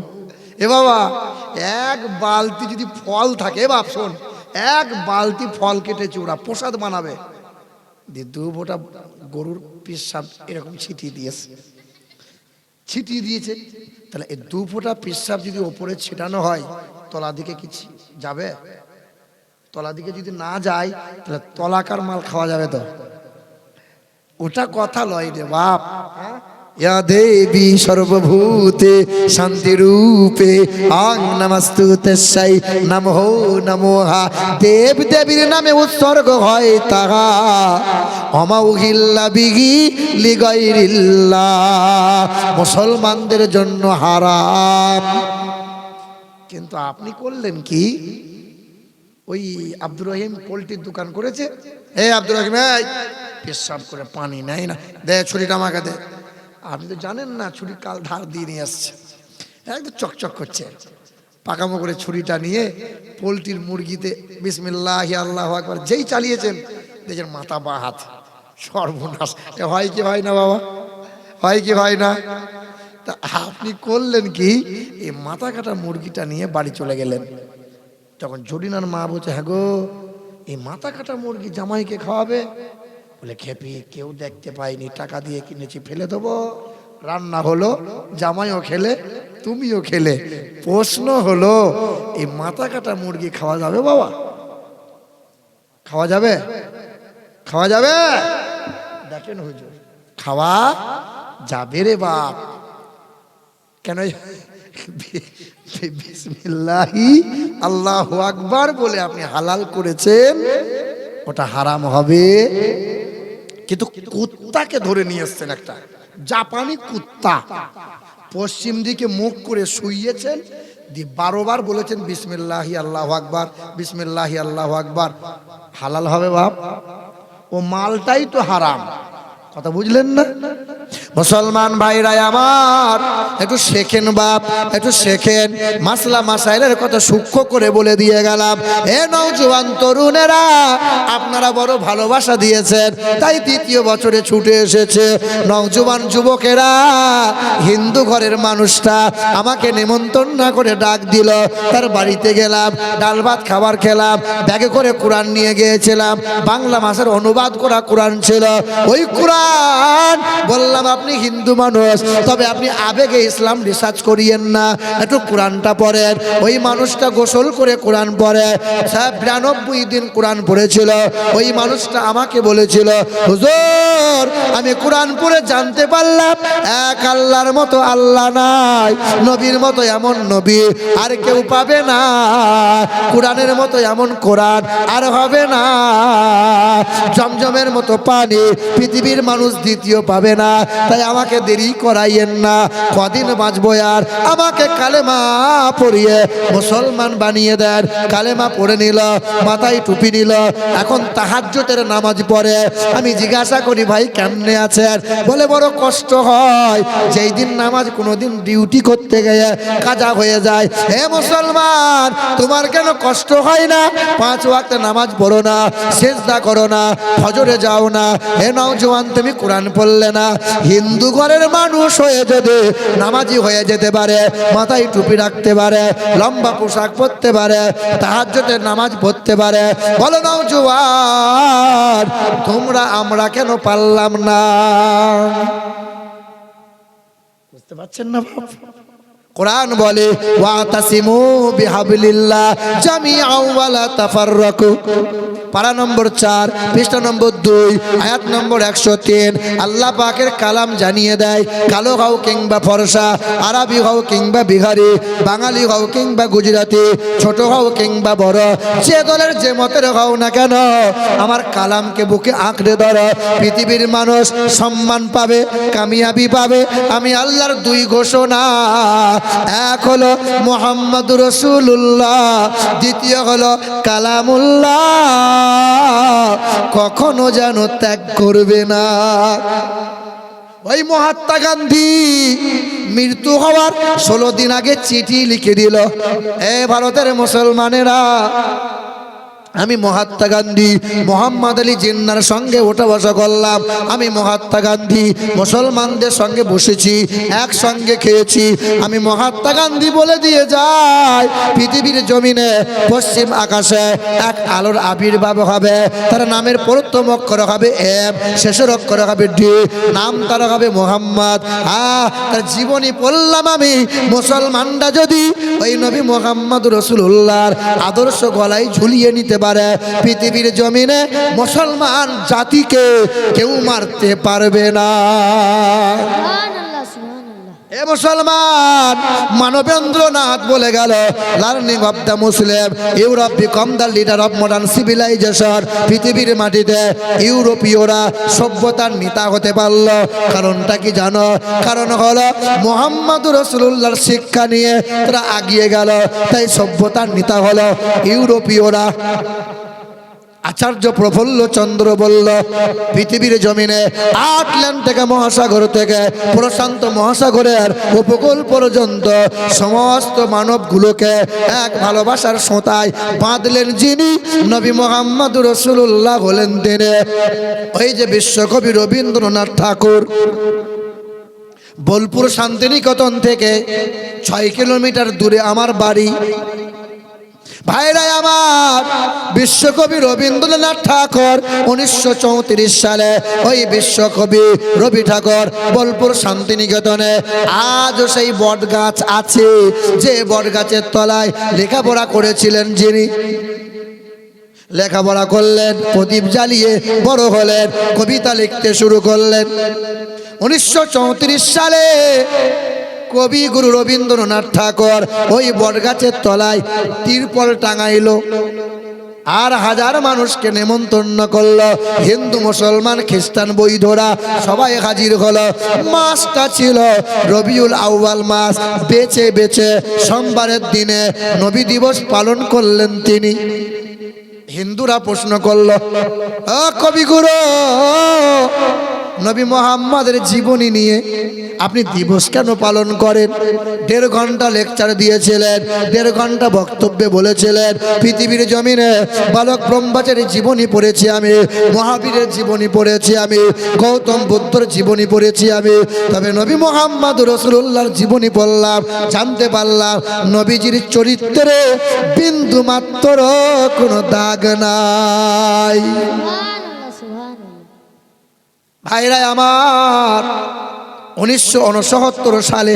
এ বাবা, এক বালতি যদি ফল থাকে, বাপ শোন, এক বালতি ফল কেটেছে, ওরা প্রসাদ বানাবে, দিয়ে 2 ফোঁটা গরুর পেশাব এরকম ছিটিয়ে দিয়েছে। তাহলে এই 2 ফোঁটা পেশাব যদি ওপরে ছিটানো হয়, তলা দিকে কি যাবে? তলা দিকে যদি না যায়, তাহলে তলাকার মাল খাওয়া যাবে তো? ওটা কথা লয় রে বাপ। ইয়া দেবী সর্বভূতে শান্তি রূপে আং নমস্তুতে সাই নমঃ নমোহা। দেব দেবীর নামে উৎসর্গ হয় তাহা, অমাউহিল্লা বিহি লিগাইরিল্লাহ, মুসলমানদের জন্য হারাম। কিন্তু আপনি করলেন কি? ওই আব্দুর রহিম পোল্ট্রির দোকান করেছে, আব্দুর রহিম পেশাব করে পানি নেয় না, দে ছুরিটা আমাকে দে। আপনি তো জানেন না ছুরি কাল ধার দিয়ে নিয়ে আসছে, একদম চকচক করছে, পাকামো করে ছুরিটা নিয়ে পোল্ট্রির মুরগিতে বিসমিল্লাহি আল্লাহু আকবার যেই চালিয়েছেন, দেখেন মাথা বা হাত, সর্বনাশ। হয় কি হয় না বাবা? হয় কি হয় না? তা আপনি করলেন কি? এই মাথা কাটা মুরগিটা নিয়ে বাড়ি চলে গেলেন। তখন জরিনার মা বলছে, হ্যাঁ গো, এই মাথা কাটা মুরগি জামাইকে খাওয়াবে? বলে, খেপি, কেউ দেখতে পাইনি, টাকা দিয়ে কিনেছি, ফেলে দেবো? রান্না হলো, জামাইও খেলে, তুমিও খেলে। প্রশ্ন হলো, এই মাথা কাটা মুরগি খাওয়া যাবে বাবা? খাওয়া যাবে? খাওয়া যাবে? দেখেন হুজুর, খাওয়া যাবে রে বাপ। কেন? বিসমিল্লাহি আল্লাহু আকবার বলে আপনি হালাল করেছেন, ওটা হারাম হবে। কিন্তু কুত্তাকে ধরে নিয়ে এসছেন, একটা জাপানি কুত্তা, পশ্চিম দিকে মুখ করে শুইয়েছেন, দিয়ে 12 বার বলেছেন বিসমিল্লাহি আল্লাহু আকবার, বিসমিল্লাহি আল্লাহু আকবার। হালাল হবে বাপ? ও মালটাই তো হারাম। কথা বুঝলেন না? মুসলমান ভাইরা আমার, একটু শেখেন বাপ, একটু শেখেন। মাসলা মাসাইলের কথা সূক্ষ্ম করে বলে দিয়ে গেলাম। এ নওজোয়ান তরুণেরা, আপনারা বড় ভালোবাসা দিয়েছেন, তাই 3য় বছরে ছুটে এসেছে। নওজোয়ান যুবকেরা, হিন্দু ঘরের মানুষটা আমাকে নিমন্ত্রণ না করে ডাক দিল, তার বাড়িতে গেলাম, ডাল ভাত খাবার খেলাম, ব্যাগে করে কোরআন নিয়ে গিয়েছিলাম, বাংলা ভাষার অনুবাদ করা কোরআন ছিল। ওই কোরআন বললাম, আপনি হিন্দু মানুষ, তবে আপনি আবেগে ইসলাম রিসার্চ করিয়েন না, একটু কোরআনটা পড়েন। ওই মানুষটা গোসল করে কোরআন পড়ে, 92 দিন কোরআন পড়েছিল। ওই মানুষটা আমাকে বলেছিল, হুজুর, আমি কোরআন পড়ে জানতে পারলাম এক আল্লাহর মতো আল্লাহ নাই, নবীর মতো এমন নবী আর কেউ পাবে না, কোরআনের মতো এমন কোরআন আর হবে না, জমজমের মতো পানি পৃথিবীর মানুষ দ্বিতীয় পাবে না। তাই আমাকে দেরি করাইয়েন না, কদিন বাঁচবো আর, আমাকে কালেমা পড়িয়ে মুসলমান বানিয়ে দেন। কালেমা পড়ে নিল, মাথায় টুপি নিল, এখন তাহাজ্জুদের নামাজ পড়ে। আমি জিজ্ঞাসা করি, ভাই কেমনে আছেন? বলে, বড় কষ্ট হয়, যেই দিন নামাজ কোনোদিন ডিউটি করতে গিয়ে কাজা হয়ে যায়। হে মুসলমান, তোমার কেন কষ্ট হয় না? 5 ওয়াক্ত নামাজ পড়ো না, সিজদা করো না, ফজরে যাও না। হে নওজোয়ান, তুমি কোরআন পড়লে না? হিন্দু ঘরের মানুষ হয়ে যদি নামাজি হয়ে যেতে পারে, মাথায় টুপি রাখতে পারে, লম্বা পোশাক পরতে পারে, তাহাজ্জুদের নামাজ পড়তে পারে, বলো নওজোয়ান, তোমরা আমরা কেন পারলাম না? বুঝতে পারছেন না বাপ? কোরআন বলে ওয়াতাসিমু বিহাবলিল্লাহ জামিআন ওয়া লা তাফাররাকু। পারা নম্বর 4 পৃষ্ঠা নম্বর 2 আয়াত নম্বর 103। আল্লাহ পাকের কালাম জানিয়ে দেয়, কালো হও কিংবা ফর্সা, আরবি হও কিংবা বিহারি, বাঙালি হও কিংবা গুজরাটি, ছোট হও কিংবা বড়, যে দলের যে মতের হও না কেন, আমার কালামকে বুকে আঁকড়ে ধরো, পৃথিবীর মানুষ সম্মান পাবে, কামিয়াবি পাবে। আমি আল্লাহর দুই ঘোষণা, এক হলো মুহাম্মাদুর রাসূলুল্লাহ, দ্বিতীয় হলো কালামুল্লাহ, কখনো যেন ত্যাগ করবে না। ওই মহাত্মা গান্ধী মৃত্যু হওয়ার 16 দিন আগে চিঠি লিখে দিল, এ ভারতের মুসলমানেরা, আমি মহাত্মা গান্ধী মোহাম্মদ আলী জিন্নার সঙ্গে ওঠা বসা করলাম, আমি মহাত্মা গান্ধী মুসলমানদের সঙ্গে বসেছি, একসঙ্গে খেয়েছি। আমি মহাত্মা গান্ধী বলে দিয়ে যাই, পৃথিবীর জমিনে পশ্চিম আকাশে এক আলোর আবির্ভাব হবে, তার নামের প্রথম অক্ষর হবে এম, শেষের অক্ষর হবে ডি, নাম তার হবে মোহাম্মদ। তার জীবনী পড়লাম আমি। মুসলমানরা যদি ওই নবী মোহাম্মদ রাসূলুল্লাহর আদর্শ গলায় ঝুলিয়ে নিতে পারে, পৃথিবীর জমিনে মুসলমান জাতিকে কেউ মারতে পারবে না। সুবহানাল্লাহ, সুবহানাল্লাহ। এ মুসলমান, মানবেন্দ্রনাথ বলে গেল, learning of the Muslim Europe become the leader of modern civilisation. পৃথিবীর মাটিতে ইউরোপীয়রা সভ্যতার নেতা হতে পারল, কারণটা কি জানো? কারণ হলো মুহাম্মদুর রাসূলুল্লাহর শিক্ষা নিয়ে তারা এগিয়ে গেল, তাই সভ্যতার নেতা হলো ইউরোপীয়রা। আচার্য প্রফুল্ল চন্দ্র বলল, পৃথিবীর জমিনে আটলান্টিক মহাসাগর থেকে প্রশান্ত মহাসাগরের উপকূল পর্যন্ত সমস্ত মানবগুলোকে এক ভালোবাসার সোঁতায় বাঁধলেন যিনি, নবী মুহাম্মদুর রাসূলুল্লাহ হলেন তিনি। ওই যে বিশ্বকবি রবীন্দ্রনাথ ঠাকুর বোলপুর শান্তিনিকেতন থেকে 6 কিলোমিটার দূরে আমার বাড়ি। ভাইরা আমার, বিশ্বকবি রবীন্দ্রনাথ ঠাকুর 1934 সালে ওই বিশ্বকবি রবি ঠাকুর বোলপুর শান্তিনিকেতনে আজও সেই বট গাছ আছে, যে বট গাছের তলায় লেখাপড়া করেছিলেন যিনি। লেখাপড়া করলেন, প্রদীপ জ্বালিয়ে বড় হলেন, কবিতা লিখতে শুরু করলেন। 1934 সালে কবি গুরু রবীন্দ্রনাথ ঠাকুর ওই বটগাছের তলায় তিরপল টাঙাইলো, আর হাজার মানুষকে নেমন্তন্ন করলো। হিন্দু, মুসলমান, খ্রিস্টান, বৈধরা সবাই হাজির হলো। মাসটা ছিল রবিউল আউয়াল মাস। বেছে বেছে সোমবারের দিনে নবী দিবস পালন করলেন তিনি। হিন্দুরা প্রশ্ন করলো, ও কবিগুরু, নবী মুহাম্মদের জীবনী নিয়ে আপনি দিবস কেন পালন করেন? 1.5 ঘন্টা লেকচার দিয়েছিলেন, 1.5 ঘন্টা বক্তব্যে বলেছিলেন, পৃথিবীর জমিনে বালক ব্রহ্মচারীর জীবনী পড়েছি আমি, মহাবীরের জীবনী পড়েছি আমি, গৌতম বুদ্ধর জীবনী পড়েছি আমি, তবে নবী মুহাম্মদ রাসূলুল্লাহর জীবনী পড়লাম, জানতে পারলাম নবীজির চরিত্রে বিন্দু মাত্র কোনো দাগ নাই। সুবহানাল্লাহ, সুবহানাল্লাহ। ভাইরা আমার, 1969 সালে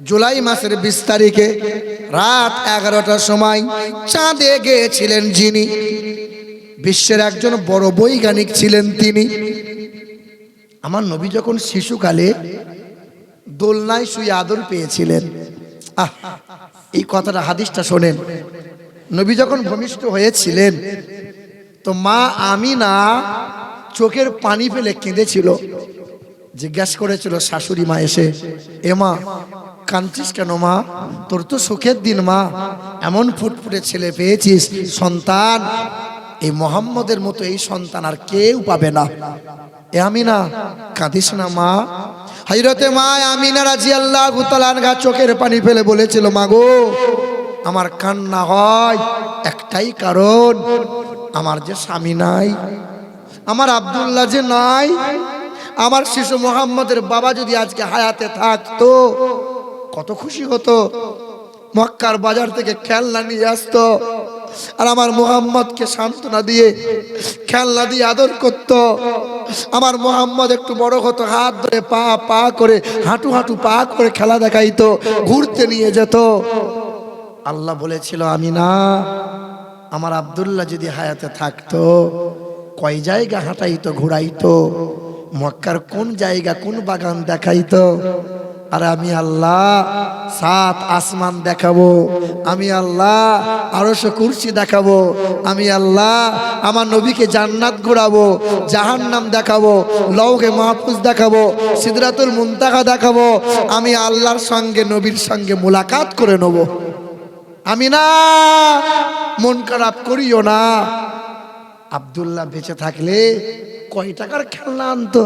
জুলাই মাসের 20 তারিখে রাত 11টার সময় চাঁদে গিয়েছিলেন যিনি, বিশ্বের একজন বড় বৈজ্ঞানিক ছিলেন তিনি। আমার নবী যখন শিশুকালে দোলনায় শুয়ে আদর পেয়েছিলেন, এই কথাটা, হাদিসটা শোনেন। নবী যখন ভূমিষ্ঠ হয়েছিলেন তো মা আমিনা চোখের পানি ফেলে কেঁদেছিল। জিজ্ঞাসা করেছিল শাশুড়ি মা এসে, এ মা কাঁদছিস কেন মা? তোর তো সুখের দিন মা, এমন ফুটফুটে ছেলে পেয়েছিস, সন্তান, এই মোহাম্মদের মতো এই সন্তান আর কেউ পাবে না। এ আমিনা কাঁদিস না মা। হযরতে মা আমিনা রাদিয়াল্লাহু তাআলা আনহা চোখের পানি ফেলে বলেছিল, মা গো, আমার কান্না হয় একটাই কারণ, আমার যে স্বামী নাই, আমার আব্দুল্লাহ যে নাই, আমার শিশু মোহাম্মদের বাবা যদি আজকে হায়াতে থাকতো কত খুশি হতো। মক্কার বাজার থেকে খেলনা নিয়ে আসতো, আর আমার মুহাম্মদকে সান্ত্বনা দিয়ে খেলনা দিয়ে আদর করত। আমার মুহাম্মদ একটু বড় হতো, হাত ধরে পা পা করে হাঁটু হাঁটু পা করে খেলা দেখাইতো, ঘুরতে নিয়ে যেত। আল্লাহ বলেছিল আমি না, আমার আব্দুল্লাহ যদি হায়াতে থাকতো কয় জায়গা হাঁটাইতো, ঘুরাইতো, মক্কার কোন জায়গা কোন বাগান দেখাইতো। আর আমি আল্লাহ 7 আসমান দেখাবো, আমি আল্লাহ আরশ কুরসি দেখাবো, আমি আল্লাহ আমার নবীকে জান্নাত ঘোরাবো, জাহান্নাম দেখাবো, লৌহে মাহফুজ দেখাবো, সিদরাতুল মুনতাহা দেখাবো। আমি আল্লাহর সঙ্গে নবীর সঙ্গে মুলাকাত করে নেব। আমি না, মন খারাপ করিও না। আব্দুল্লাহ বেঁচে থাকলে কয় টাকার খেলনা আনতো?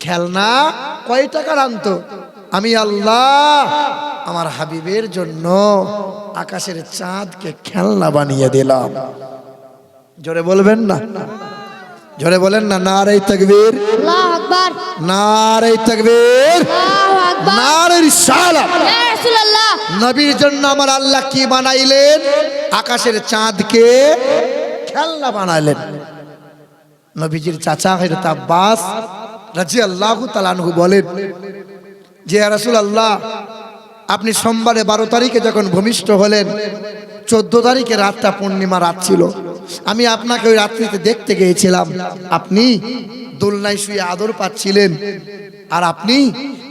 খেলনা কয় টাকার আনতো? আমি আল্লাহ আমার হাবিবের জন্য আকাশের চাঁদকে খেলনা বানিয়ে দিলাম। জোরে বলবেন না, জোরে বলেন না, নারে তাকবীর, আল্লাহু আকবার, নারে তাকবীর, আল্লাহু আকবার, নারে রিসালাত। ইয়া রাসূলুল্লাহ। নবীর জন্য আমার আল্লাহ কি বানাইলেন? আকাশের চাঁদকে খেলনা বানাইলেন। নবীজির চাচা হযরত আব্বাস রাদিয়াল্লাহু তাআলা আনহু বলেন যে ইয়া রাসূলুল্লাহ, আপনি সোমবারে 12 তারিখে যখন ভূমিষ্ঠ হলেন, 14 তারিখে রাতটা পূর্ণিমা রাত ছিল, আমি আপনাকে ওই রাত্রিতে দেখতে গিয়েছিলাম। আপনি দোলনায় শুয়ে আদর পাচ্ছিলেন, আর আপনি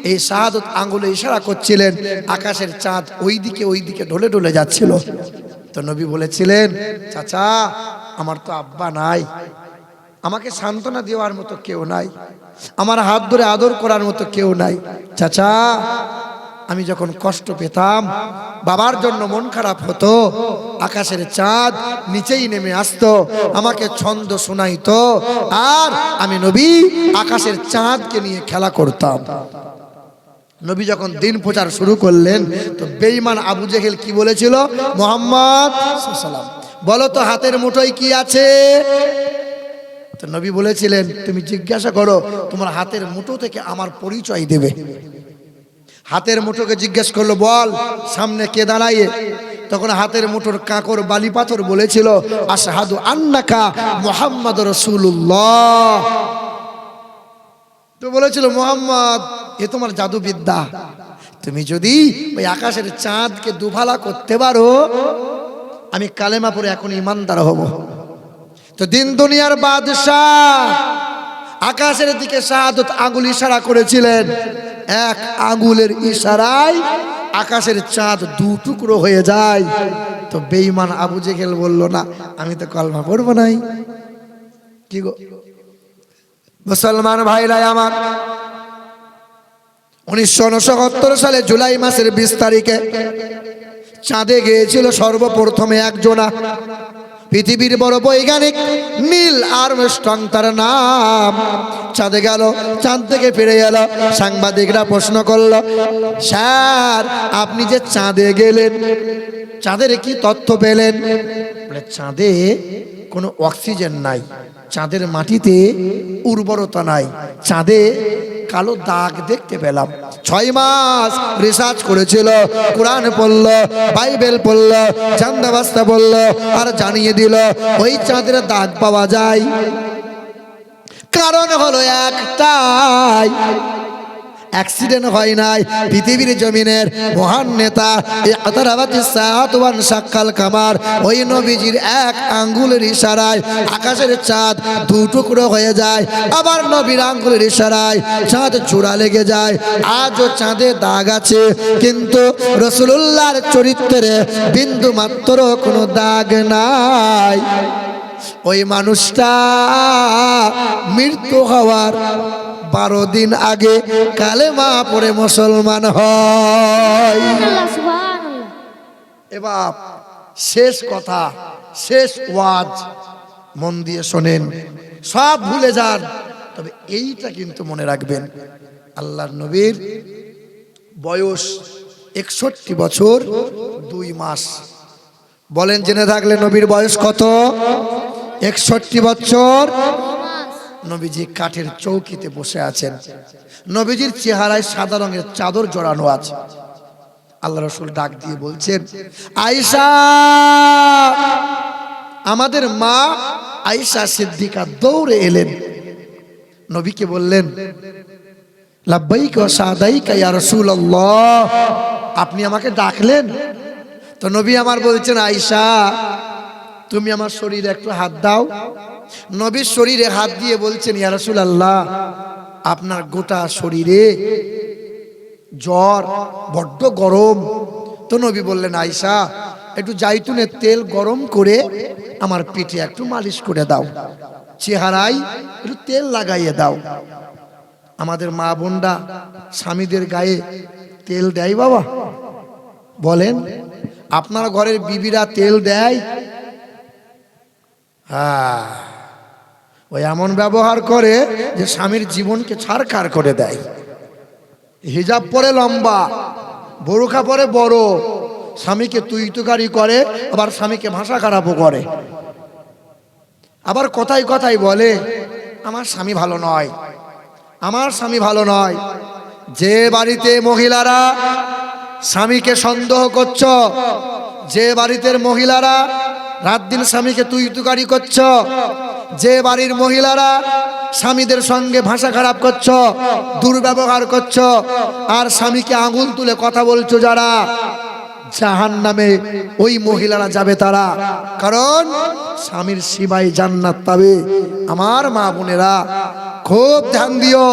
এই শাহাদত আঙ্গুলে ইশারা করছিলেন, আকাশের চাঁদ ওইদিকে ঢলে ঢলে যাচ্ছিল। তো নবী বলেছিলেন, চাচা আমার তো আব্বা নাই, আমাকে সান্ত্বনা দেওয়ার মতো কেউ নাই, আমার হাত ধরে আদর করার মতো কেউ নাই। চাচা আমি যখন কষ্ট পেতাম, বাবার জন্য মন খারাপ হতো, আকাশের চাঁদ নিচেই নেমে আসতো, আমাকে ছন্দ শোনাইতো, আর আমি নবী আকাশের চাঁদকে নিয়ে খেলা করতাম। নবী যখন দিন প্রচার শুরু করলেন, তো বেঈমান আবু জেহেল কি বলেছিল? মুহাম্মদ সাল্লাল্লাহু আলাইহি ওয়াসাল্লাম, বলো তো হাতের মুঠোয় কি আছে? তো নবী বলেছিলেন, তুমি জিজ্ঞাসা করো, তোমার হাতের মুঠো থেকে আমার পরিচয় দেবে। হাতের মুঠোকে জিজ্ঞেস করলো, বল সামনে কে দাঁড়ায়? তখন হাতের মুঠোর কাঁকর বালি পাথর বলেছিল, আশহাদু আন্নাকা মুহাম্মাদুর রাসূলুল্লাহ। তো বলেছিল, মুহাম্মদ এ তোমার জাদুবিদ্যা, তুমি যদি ওই আকাশের চাঁদকে দুভালা করতে পারো, আমি কালেমা পড়ে এখন ইমানদার হব। তো দিন দুনিয়ার বাদশাহ আকাশের দিকে শাহাদত আঙ্গুল ইশারা করেছিলেন, এক আঙ্গুলের ইশারায় আকাশের চাঁদ 2 টুকরো হয়ে যায়। তো বেঈমান আবু জেহেল বলল, না আমি তো কলমা পড়বো নাই। কি গো মুসলমান ভাইরা আমার, 1969 সালে জুলাই মাসের 20 তারিখে চাঁদে গিয়েছিল সর্বপ্রথমে একজনা, পৃথিবীর বড় বৈজ্ঞানিক নীল আর্মস্ট্রং তার নাম। চাঁদে গেল, চাঁদ থেকে ফিরে গেল। সাংবাদিকরা প্রশ্ন করলো, স্যার আপনি যে চাঁদে গেলেন, চাঁদের কি তথ্য পেলেন? বলে, চাঁদে কোনো অক্সিজেন নাই, চাঁদের মাটিতে উর্বরতা নাই, চাঁদে কালো দাগ দেখতে পেলাম। 6 মাস রিসার্চ করেছিল, কোরআন পড়ল, বাইবেল পড়ল, চাঁদাবাস্তা পড়ল, আর জানিয়ে দিল ওই চাঁদের দাগ পাওয়া যায়। কারণ হলো একটাই, অ্যাক্সিডেন্ট হয় নাই। পৃথিবীর জমিনের মহান নেতা সাক্কাল কামার, ওই নবীজির এক আঙ্গুলের ইশারায় আকাশের চাঁদ 2 টুকরো হয়ে যায়, আবার নবীর আঙ্গুলের ইশারায় চাঁদ জোড়া লেগে যায়। আজও চাঁদে দাগ আছে, কিন্তু রাসূলুল্লাহর চরিত্রে বিন্দু মাত্র কোনো দাগ নাই। ওই মানুষটা মৃত্যু হওয়ার 12 দিন আগে কালেমা পড়ে মুসলমান হয়। সুবহানাল্লাহ। এবার শেষ কথা, শেষ ওয়াজ, মন দিয়ে শোনেন, সব ভুলে যান, তবে এইটা কিন্তু মনে রাখবেন, আল্লাহর নবীর বয়স 61 বছর 2 মাস। বলেন জেনে থাকলে নবীর বয়স কত? 61 বছর। নবীজি কাঠের চৌকিতে বসে আছেন, নবীজির চেহারায় সাদা রঙের চাদর জড়ানো আছে, আল্লাহ রাসূল ডাক দিয়ে বলছেন, আয়েশা। আমাদের মা আয়েশা সিদ্দিকা দৌড়ে এলেন, নবীকে বললেন, লাব্বাইক ওয়া সাদাইকা ইয়া রাসূলুল্লাহ, আপনি আমাকে ডাকলেন? তো নবী আমার বলছেন, আয়েশা তুমি আমার শরীরে একটু হাত দাও। নবীর শরীরে হাত দিয়ে বলছেন, ইয়া রাসূলুল্লাহ, আপনার গোটা শরীরে জ্বর, বড্ড গরম। তো নবী বললেন, আয়েশা একটু জাইতুনের তেল গরম করে আমার পিঠে একটু মালিশ করে দাও, চেহারায় একটু তেল লাগাইয়ে দাও। আমাদের মা বোনরা স্বামীদের গায়ে তেল দেয় বাবা? বলেন, আপনার ঘরের বিবিরা তেল দেয়? হ্যাঁ, ওই এমন ব্যবহার করে যে স্বামীর জীবনকে ছারখার করে দেয়। হিজাব পরে লম্বা, বোরখা পরে বড়, স্বামীকে তুই তুকারি করে, আবার স্বামীকে ভাষা খারাপও করে। আবার কথায় কথায় বলে, আমার স্বামী ভালো নয়, আমার স্বামী ভালো নয়। যে বাড়িতে মহিলারা স্বামীকে সন্দেহ করছ, যে বাড়িতে মহিলারা রাত দিন স্বামীকে তুই তুকারি করছ, যে বাড়ির মহিলারা স্বামীদের সঙ্গে ভাষা খারাপ করছ, দুর্ব্যবহার করছ, আর স্বামীকে আঙুল তুলে কথা বলছো, যারা জাহান্নামে ওই মহিলারা যাবে তারা, কারণ স্বামীর সিবাই জান্নাত পাবে। আমার মা বোনেরা খুব ধ্যান দিও,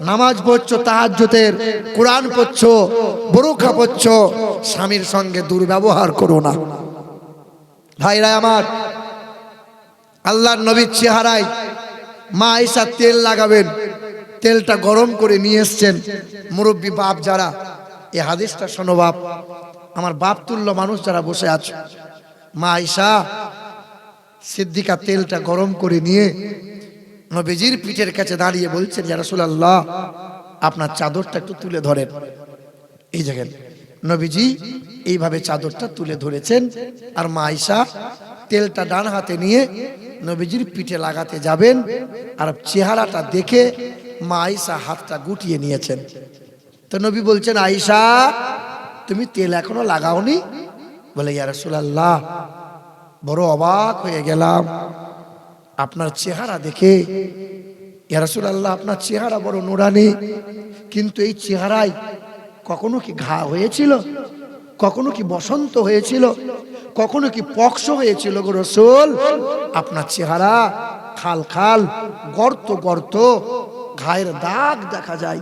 নামাজ পড়ছো, তাহাজ্জুদের কোরআন পড়ছো, বোরখা পড়ছো, স্বামীর সঙ্গে দুর্ব্যবহার করো না। ভাইরা আমার, আল্লাহর নবীর চেহারায় মা আয়েশা তেল লাগাবেন, তেলটা গরম করে নিয়ে এসছেন। মুরব্বী বাপ যারা, এই হাদিসটা শোনো বাপ, আমার বাপ তুল্য মানুষ যারা বসে আছো, মা আয়েশা সিদ্দিকা তেলটা গরম করে নিয়ে নবীজির পিঠের কাছে দাঁড়িয়ে বলছেন, ইয়া রাসূলুল্লাহ, আপনার চাদরটা একটু তুলে ধরেন। এই দেখেন, নবীজি এইভাবে চাদরটা তুলে ধরেছেন, আর মা আয়েশা তেলটা ডান হাতে নিয়ে নবীজির পিঠে লাগাতে যাবেন, আর চেহারাটা দেখে মা আয়েশা হাতটা গুটিয়ে নিয়েছেন। তো নবী বলছেন, আয়েশা তুমি তেল এখনো লাগাওনি? বলে, ইয়া রাসূলুল্লাহ, বড় অবাক হয়ে গেলাম আপনার চেহারা দেখে। ইয়া রাসূলুল্লাহ, আপনার চেহারা বড় নুরানি, কিন্তু এই চেহারায় কখনো কি ঘা হয়েছিল? কখনো কি বসন্ত হয়েছিল? কখনো কি পক্স হয়েছিল গো রাসূল? আপনার চেহারা খাল খাল, গর্ত গর্ত, ঘায়ের দাগ দেখা যায়।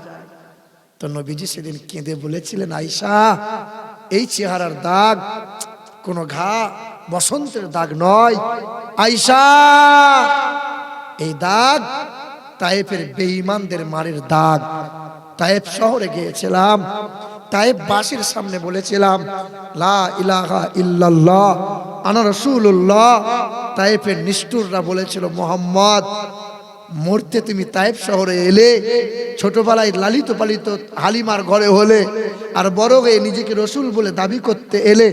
তো নবীজি সেদিন কেঁদে বলেছিলেন, আয়েশা এই চেহারার দাগ কোনো ঘা, বসন্তের দাগ নয়। আয়েশা এই দাগ তায়েফের বেঈমানদের মারের দাগ। তায়েফ শহরে গিয়েছিলাম, তায়েফ বাসীর সামনে বলেছিলাম, লা ইলাহা ইল্লাল্লাহ আনা রাসূলুল্লাহ। তায়েফের নিষ্ঠুররা বলেছিল, মুহাম্মদ মরতে তুমি তায়েফ শহরে এলে, ছোটবেলায় লালিত পালিত হালিমার ঘরে হলে, আর বড় হয়ে নিজেকে রসুল বলে দাবি করতে এলে,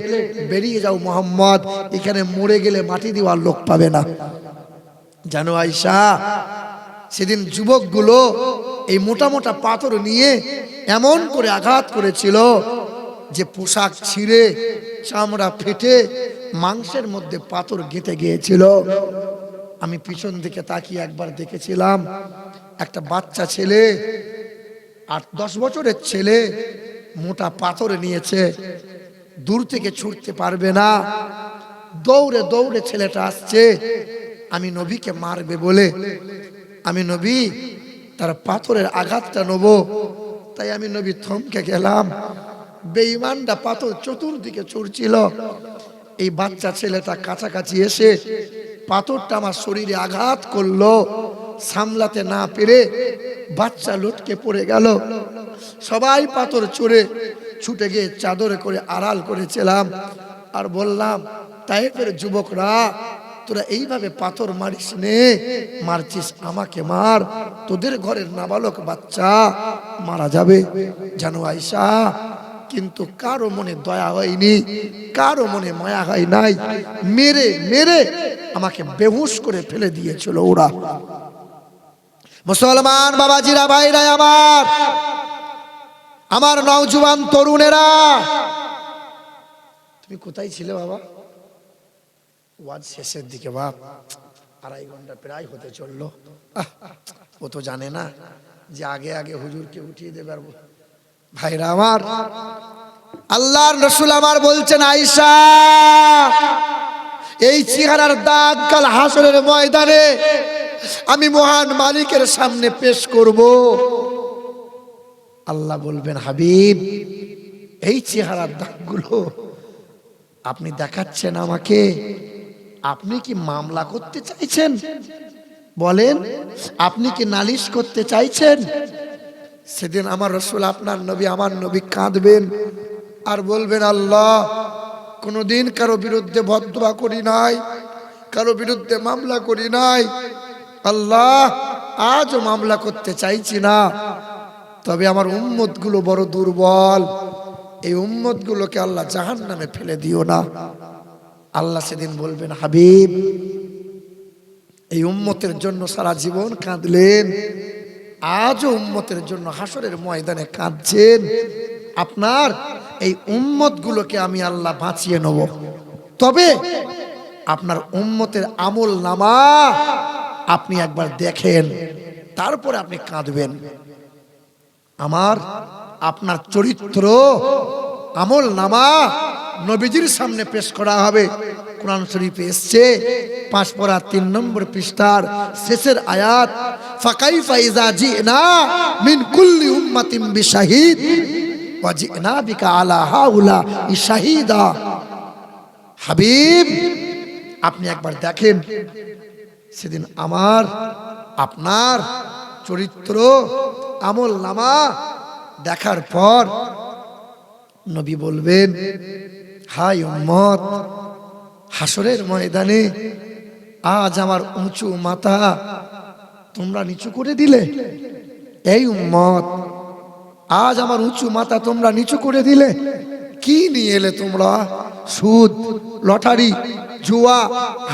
বেরিয়ে যাও মুহাম্মদ, এখানে মরে গেলে মাটি দেওয়ার লোক পাবে না। জানো আয়েশা, সেদিন যুবকগুলো এই মোটা মোটা পাথর নিয়ে এমন করে আঘাত করেছিল যে পোশাক ছিঁড়ে, চামড়া ফেটে, মাংসের মধ্যে পাথর গেঁথে গিয়েছিল। আমি পিছন দিকে তাকিয়ে একবার দেখেছিলাম, একটা বাচ্চা ছেলে, 8-10 বছরের ছেলে, মোটা পাথর নিয়েছে, দূর থেকে ছুটতে পারবে না, দৌড়ে দৌড়ে ছেলেটা আসছে আমি নবীকে মারবে বলে। আমি নবী তার পাথরের আঘাতটা নেব, তাই আমি নবী থমকে গেলাম। বেঈমানটা পাথর চতুর্দিকে ছুড়ছিল, এই বাচ্চা ছেলেটা কাছাকাছি এসে পাথরটা আমার শরীরে আঘাত করলো, সামলাতে না পেরে বাচ্চা লটকে পড়ে গেল। সবাই পাথর ছুঁড়ে ছুটে গিয়ে চাদরে করে আড়াল করেছিলাম, আর বললাম, তায়েফের যুবকরা, তোরা এইভাবে পাথর মারিস নে, মারছিস আমাকে মার, তোদের ঘরের নাবালক বাচ্চা মারা যাবে। জানো আয়েশা, কিন্তু কারো মনে দয়া হয়নি, কারো মনে মায়া হয় নাই, মেরে মেরে আমাকে বেহুশ করে ফেলে দিয়েছিল ওরা। মুসলমান বাবাজিরা, ভাইরা আমার, আমার নওজোয়ান তরুণেরা, তুমি কোথায় ছিলে বাবা? ওয়াজ শেষের দিকে বাপ, 2.5 ঘন্টা প্রায় হতে চললো। ও তো জানে না যে আগে আগে হুজুরকে উঠিয়ে দেবে। আর ভাইরা আমার, আল্লাহর রাসূল আমার বলছেন, আয়েশা এই চেহারার দাগ কাল হাসরের ময়দানে আমি মহান মালিকের সামনে পেশ করব। আল্লাহ বলবেন, হাবিব এই চেহারার দাগগুলো আপনি দেখাচ্ছেন আমাকে, আপনি কি মামলা করতে চাইছেন? বলেন, আপনি কি নালিশ করতে চাইছেন? সেদিন আমার রাসূল, আপনার নবী, আমার নবী কাঁদবেন আর বলবেন, আল্লাহ কোনোদিন কারো বিরুদ্ধে বদদোয়া করি নাই, কারো বিরুদ্ধে মামলা করি নাই। আল্লাহ আজও মামলা করতে চাইছি না, তবে আমার উম্মতগুলো বড় দুর্বল, এই উম্মতগুলোকে আল্লাহ জাহান্নামে ফেলে দিও না। আল্লাহ সেদিন বলবেন, হাবিব এই উম্মতের জন্য সারা জীবন কাঁদলেন, আজও উম্মতের জন্য হাসরের ময়দানে কাঁদছেন। আপনার এই উম্মতগুলোকে আমি আল্লাহ বাঁচিয়ে নেব, তবে আপনার উম্মতের আমল নামা আপনি একবার দেখেন, তারপরে আপনি কাঁদবেন। আমার আপনার চরিত্র আমল নামা নবীজির সামনে পেশ করা হবে। কোরআন শরীফে এসেছে 5 পারা 3 নম্বর পৃষ্ঠার শেষের আয়াত, ফাকাইফা ইযা জিনা মিন কুল্লি উম্মাতিন বিশাহিদ ওয়া জিনা বিকা আলা হাউলা শাহিদা। হাবিব আপনি একবার দেখেন, সেদিন আমার আপনার চরিত্র আমল নামা দেখার পর নবী বলবেন, হায় উম্মত, হাসরের ময়দানে আজ আমার উঁচু মাথা তোমরা নিচু করে দিলে। এই উম্মত, আজ আমার উঁচু মাথা তোমরা নিচু করে দিলে। কি নিয়ে এলে তোমরা? সুদ, লটারি, জুয়া,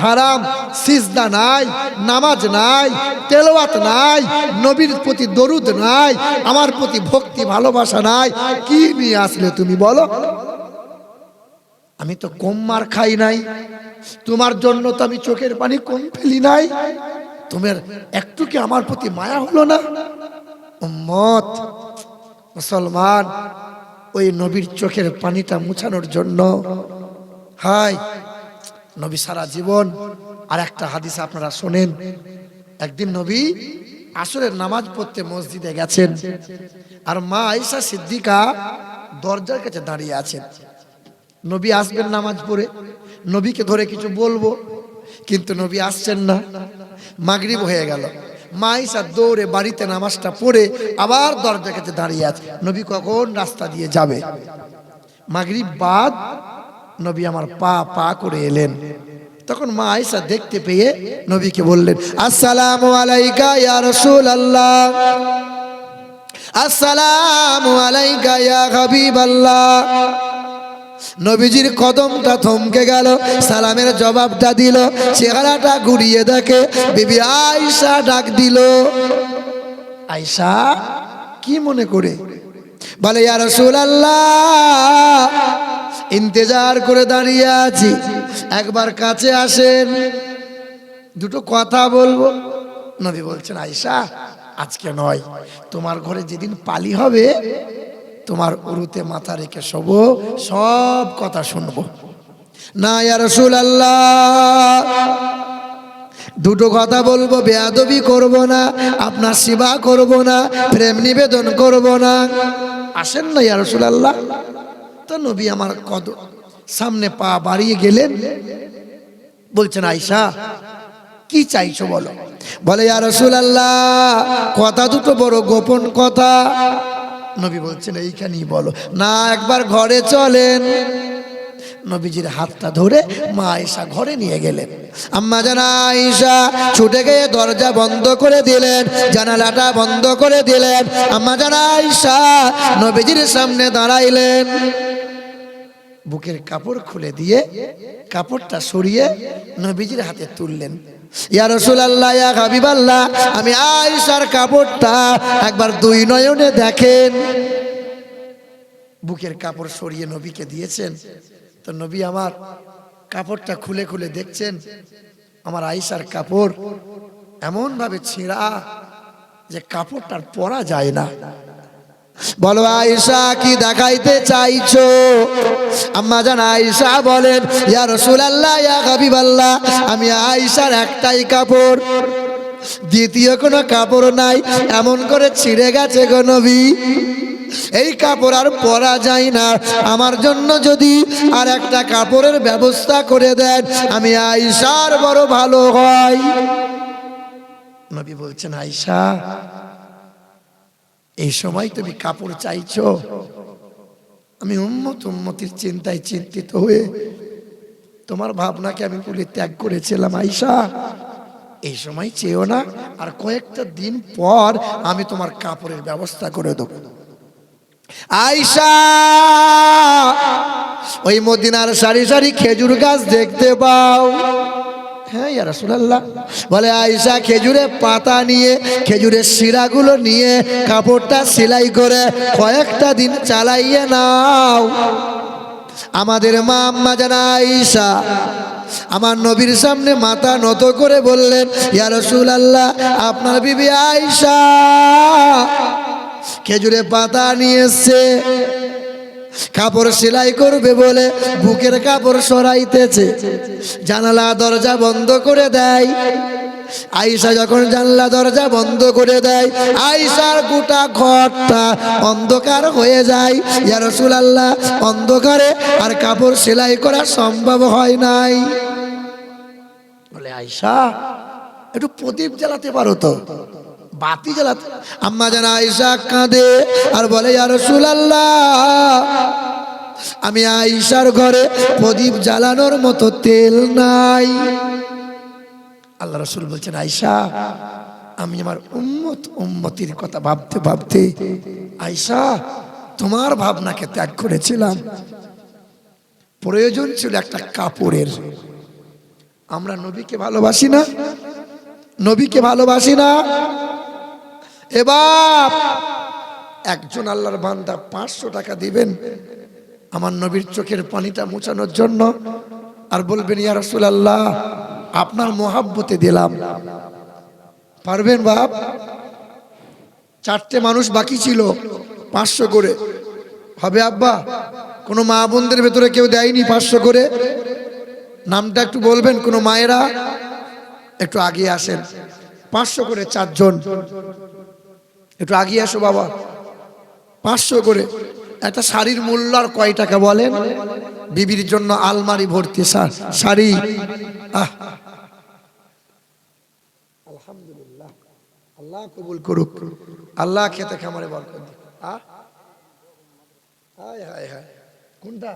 হারাম, সিজদা নাই, নামাজ নাই, তেলাওয়াত নাই, নবীর প্রতি দরুদ নাই, আমার প্রতি ভক্তি ভালোবাসা নাই। কি নিয়ে আসলে তুমি বলো? আমি তো কম মার খাই নাই, তোমার জন্য তো আমি চোখের পানি কম ফেলি নাই, তোমার একটু কি আমার প্রতি মায়া হলো না? উম্মত মুসলমান, ওই নবীর চোখের পানিটা মুছানোর জন্য হায় নবী সারা জীবন। আর একটা হাদিস আপনারা শোনেন, একদিন নবী আসরের নামাজ পড়তে মসজিদে গেছেন, আর মা আয়েশা সিদ্দিকা দরজার কাছে দাঁড়িয়ে আছেন। নবী আসবেন নামাজ পড়ে, নবীকে ধরে কিছু বলবো, কিন্তু নবী আসছেন না। মাগরিব হয়ে গেল, মা আয়েশা দৌড়ে বাড়িতে নামাজটা পড়ে আবার দরজার কাছে দাঁড়িয়ে আছে, নবী কখন রাস্তা দিয়ে যাবে। মাগরিব বাদ নবী আমার পা পা করে এলেন, তখন মা আয়েশা দেখতে পেয়ে নবীকে বললেন, আসসালামু আলাইকা ইয়া রাসূলুল্লাহ, আসসালামু আলাইকা ইয়া হাবিবাল্লাহ। নবীজির কদমটা থমকে গেল, সালামের জবাবটা দিল, চেহারাটা ঘুরিয়ে দেখে বিবি আয়েশা ডাক দিল। আয়েশা কি মনে করে? বলে, ইয়া রাসূলুল্লাহ, ইন্তজার করে দাঁড়িয়ে আছি, একবার কাছে আসেন, দুটো কথা বলবো। নবী বলছেন, আয়েশা আজকে নয়, তোমার ঘরে যেদিন পালি হবে তোমার উরুতে মাথা রেখে শোবো, সব কথা শুনবো। না ইয়া রাসূলুল্লাহ, দুটো কথা বলবো, বেয়াদবি করব না, আপনার সেবা করব না, প্রেম নিবেদন করব না। আসেন না ইয়া রাসূলুল্লাহ। তো নবী আমার কদম সামনে পা বাড়িয়ে গেলেন, বলছেন, আয়েশা কি চাইছো বলো। বলে, ইয়া রাসূলুল্লাহ, কথা দুটো বড় গোপন কথা। নবী বলছেন, এইখানেই বলো। না, একবার ঘরে চলেন। নবীজির হাতটা ধরে মা আয়েশা ঘরে নিয়ে গেলেন। আম্মা জান আয়েশা ছুটে গিয়ে দরজা বন্ধ করে দিলেন, জানালাটা বন্ধ করে দিলেন। আম্মা জান আয়েশা নবীজির সামনে দাঁড়াইলেন, বুকের কাপড় খুলে দিয়ে কাপড়টা সরিয়ে নবীজির হাতে তুললেন। ইয়া রাসূলুল্লাহ, ইয়া হাবিবাল্লাহ, আমি আয়েশার কাপড়টা একবার দুই নয়নে দেখেন। বুকের কাপড় সরিয়ে নবীকে দিয়েছেন। তো নবী আমার কাপড়টা খুলে খুলে দেখছেন, আমার আয়েশার কাপড় এমন ভাবে ছেঁড়া যে কাপড়টার পরা যায় না। বলো আয়েশা কি দেখাইতে চাইছো? আম্মা জান আয়েশা বলেন, ইয়া রাসূলুল্লাহ ইয়া হাবিবাল্লাহ, আমি আয়েশার একটাই কাপড়, দ্বিতীয় কোনো কাপড় নাই, এমন করে ছিঁড়ে গেছে গো নবী, এই কাপড় আর পরা যায় না। আমার জন্য যদি আর একটা কাপড়ের ব্যবস্থা করে দেন আমি আয়েশার বড় ভালো হয়। নবী বলছেন, আয়েশা এই সময় তুমি কাপড় চাইছো? আমি উম্মতির চিন্তায় চিন্তিত হয়ে তোমার ভাবনাকে আমি বলে ত্যাগ করেছিলাম। আয়েশা এই সময় চেয়েও না, আর কয়েকটা দিন পর আমি তোমার কাপড়ের ব্যবস্থা করে দেবো। আয়েশা ওই মদিনার সারি সারি খেজুর গাছ দেখতে পাও? হ্যাঁ ইয়া রাসূলুল্লাহ। বলে আয়েশা খেজুরের পাতা নিয়ে, খেজুরের শিরাগুলো নিয়ে কাপড়টা সেলাই করে কয়েকটা দিন চালাইয়ে নাও। আমাদের মা আম্মা জান আয়েশা আমার নবীর সামনে মাথা নত করে বললেন, ইয়া রাসূলুল্লাহ, আপনার বিবি আয়েশা খেজুরে পাতা নিয়ে এসছে, কাপড় সেলাই করবে বলে বুকের কাপড় সরাইতেছে, জানালা দরজা বন্ধ করে দেয়। আয়েশা যখন জানলা দরজা বন্ধ করে দেয়, আয়েশার গোটা ঘরটা অন্ধকার হয়ে যায়। ইয়া রাসূলুল্লাহ, অন্ধকারে আর কাপড় সেলাই করা সম্ভব হয় নাই। বলে আয়েশা একটু প্রদীপ জ্বালাতে পারো তো, বাতি জ্বালাতে। আম্মা জান আয়েশা কাঁদে আর বলে, ইয়া রাসূলুল্লাহ, আমি আয়েশার ঘরে প্রদীপ জ্বালানোর মতো তেল নাই। আল্লাহ রাসূল বলছেন, আয়েশা আমি আমার উম্মতির কথা ভাবতে ভাবতে আয়েশা তোমার ভাবনাকে ত্যাগ করেছিলাম। প্রয়োজন ছিল একটা কাপড়ের। আমরা নবীকে ভালোবাসি না? নবীকে ভালোবাসি না? এবার একজন আল্লাহর বান্দা 500 টাকা দিবেন আমার নবীর চোখের পানিটা মোছানোর জন্য, আর বলবেন, ইয়া রাসূলুল্লাহ আপনার মোহাব্বতে দিলাম। পারবেন বাপ? 4টে মানুষ বাকি ছিল, 500 করে হবে আব্বা? কোনো মা বোনদের ভেতরে কেউ দেয়নি 500 করে? নামটা একটু বলবেন কোনো মায়েরা? একটু আগিয়ে আসেন। 500 করে 4 জন, একটু আগিয়ে আসো বাবা। 500 করে। একটা শাড়ির মূল্য আর কয় টাকা বলেন? বিবির জন্য আলমারি ভর্তি শাড়ি। আলহামদুলিল্লাহ, আল্লাহ কবুল করুক, আল্লাহ খেতে খামারে বরকত দিক। হায় হায় হায়, কোনটা?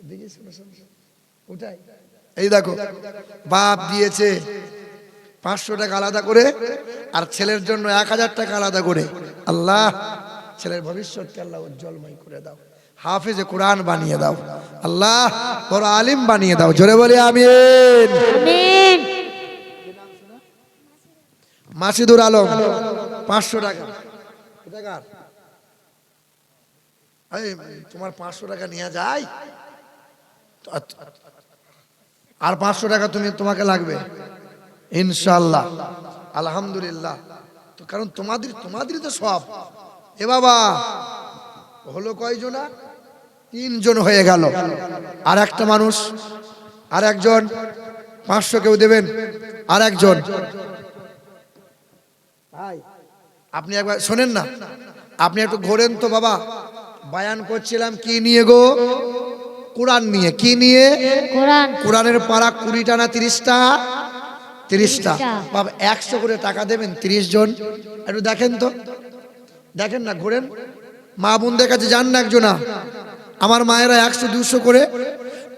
দেখি ওটাই। এই দেখো, বাপ দিয়েছে 500 টাকা আলাদা করে, আর ছেলের জন্য 1000 টাকা আলাদা করে। আল্লাহ ছেলের ভবিষ্যৎকে আল্লাহ উজ্জ্বলময় করে দাও, হাফেজে কোরআন বানিয়ে দাও, আল্লাহ বড় আলিম বানিয়ে দাও। জোরে বলি আমিন। আমিন। মাসিদুর আলম 500 টাকা। তোমার 500 টাকা নিয়ে যায়, আর 500 টাকা তোমাকে লাগবে ইনশাআল্লাহ। আলহামদুলিল্লাহ। তো কারণ তোমাদেরই তো সব। এ বাবা হলো কয়জনা? 3 জন হয়ে গেল। আর একটা মানুষ, আর একজন 500 কেউ দেবেন, আর একজন। আপনি একবার শোনেন না, আপনি একটু ঘোরেন তো বাবা। বায়ান করছিলাম কি নিয়ে গো? কোরআন নিয়ে। কি নিয়ে? কোরআন। কোরআনের পারা 20টা না 30টা? 30টা। বাবা 100 করে টাকা দেবেন 30 জন। একটু দেখেন তো, দেখেন না, ঘোরেন। মা বোনদের কাছে যান না একজনা। আমার মায়েরা 100-200 করে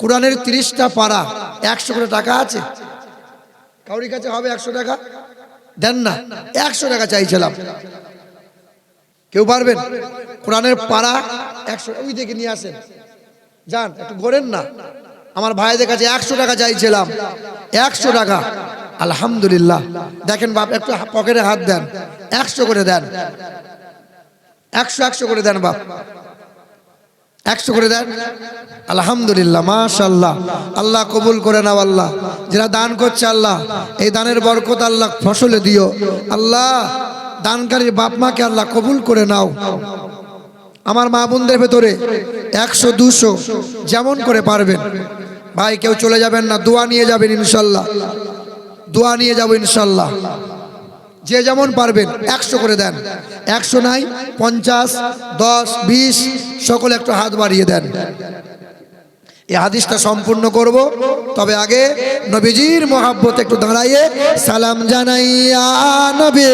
কোরআনের 30টা পারা, 100 করে টাকা আছে কাউরির কাছে? হবে 100 টাকা? দেন না। 100 টাকা চাইছিলাম। কেউ পারবেন? কোরআনের পারা 100, ওই থেকে নিয়ে আসেন। যান, একটু ঘোরেন না। আমার ভাইদের কাছে 100 টাকা চাইছিলাম, 100 টাকা। আলহামদুলিল্লাহ। দেখেন বাপ, একটু পকেটে হাত দেন, 100 করে দেন। 100 করে দেন বাপ, 100 করে দেন। আলহামদুলিল্লাহ, মাশাআল্লাহ, আল্লাহ কবুল করে নাও। আল্লাহ যারা দান করছে আল্লাহ এই দানের বরকত আল্লাহ ফসলে দিও। আল্লাহ দানকারীর বাপ মাকে আল্লাহ কবুল করে নাও। আমার মা বোনদের ভেতরে 100 200 যেমন করে পারবেন ভাই, কেউ চলে যাবেন না, দোয়া নিয়ে যাবেন ইনশাল্লাহ, দোয়া নিয়ে যাবো ইনশাল্লাহ। যে যেমন পারবেন 100 করে দেন, 100 নাই 50 10 20 সকলে একটু হাত বাড়িয়ে দেন। এই হাদিসটা সম্পূর্ণ করব, তবে আগে নবীজির মহব্বতে একটু দাঁড়াইয়ে সালাম জানাইয়া নবী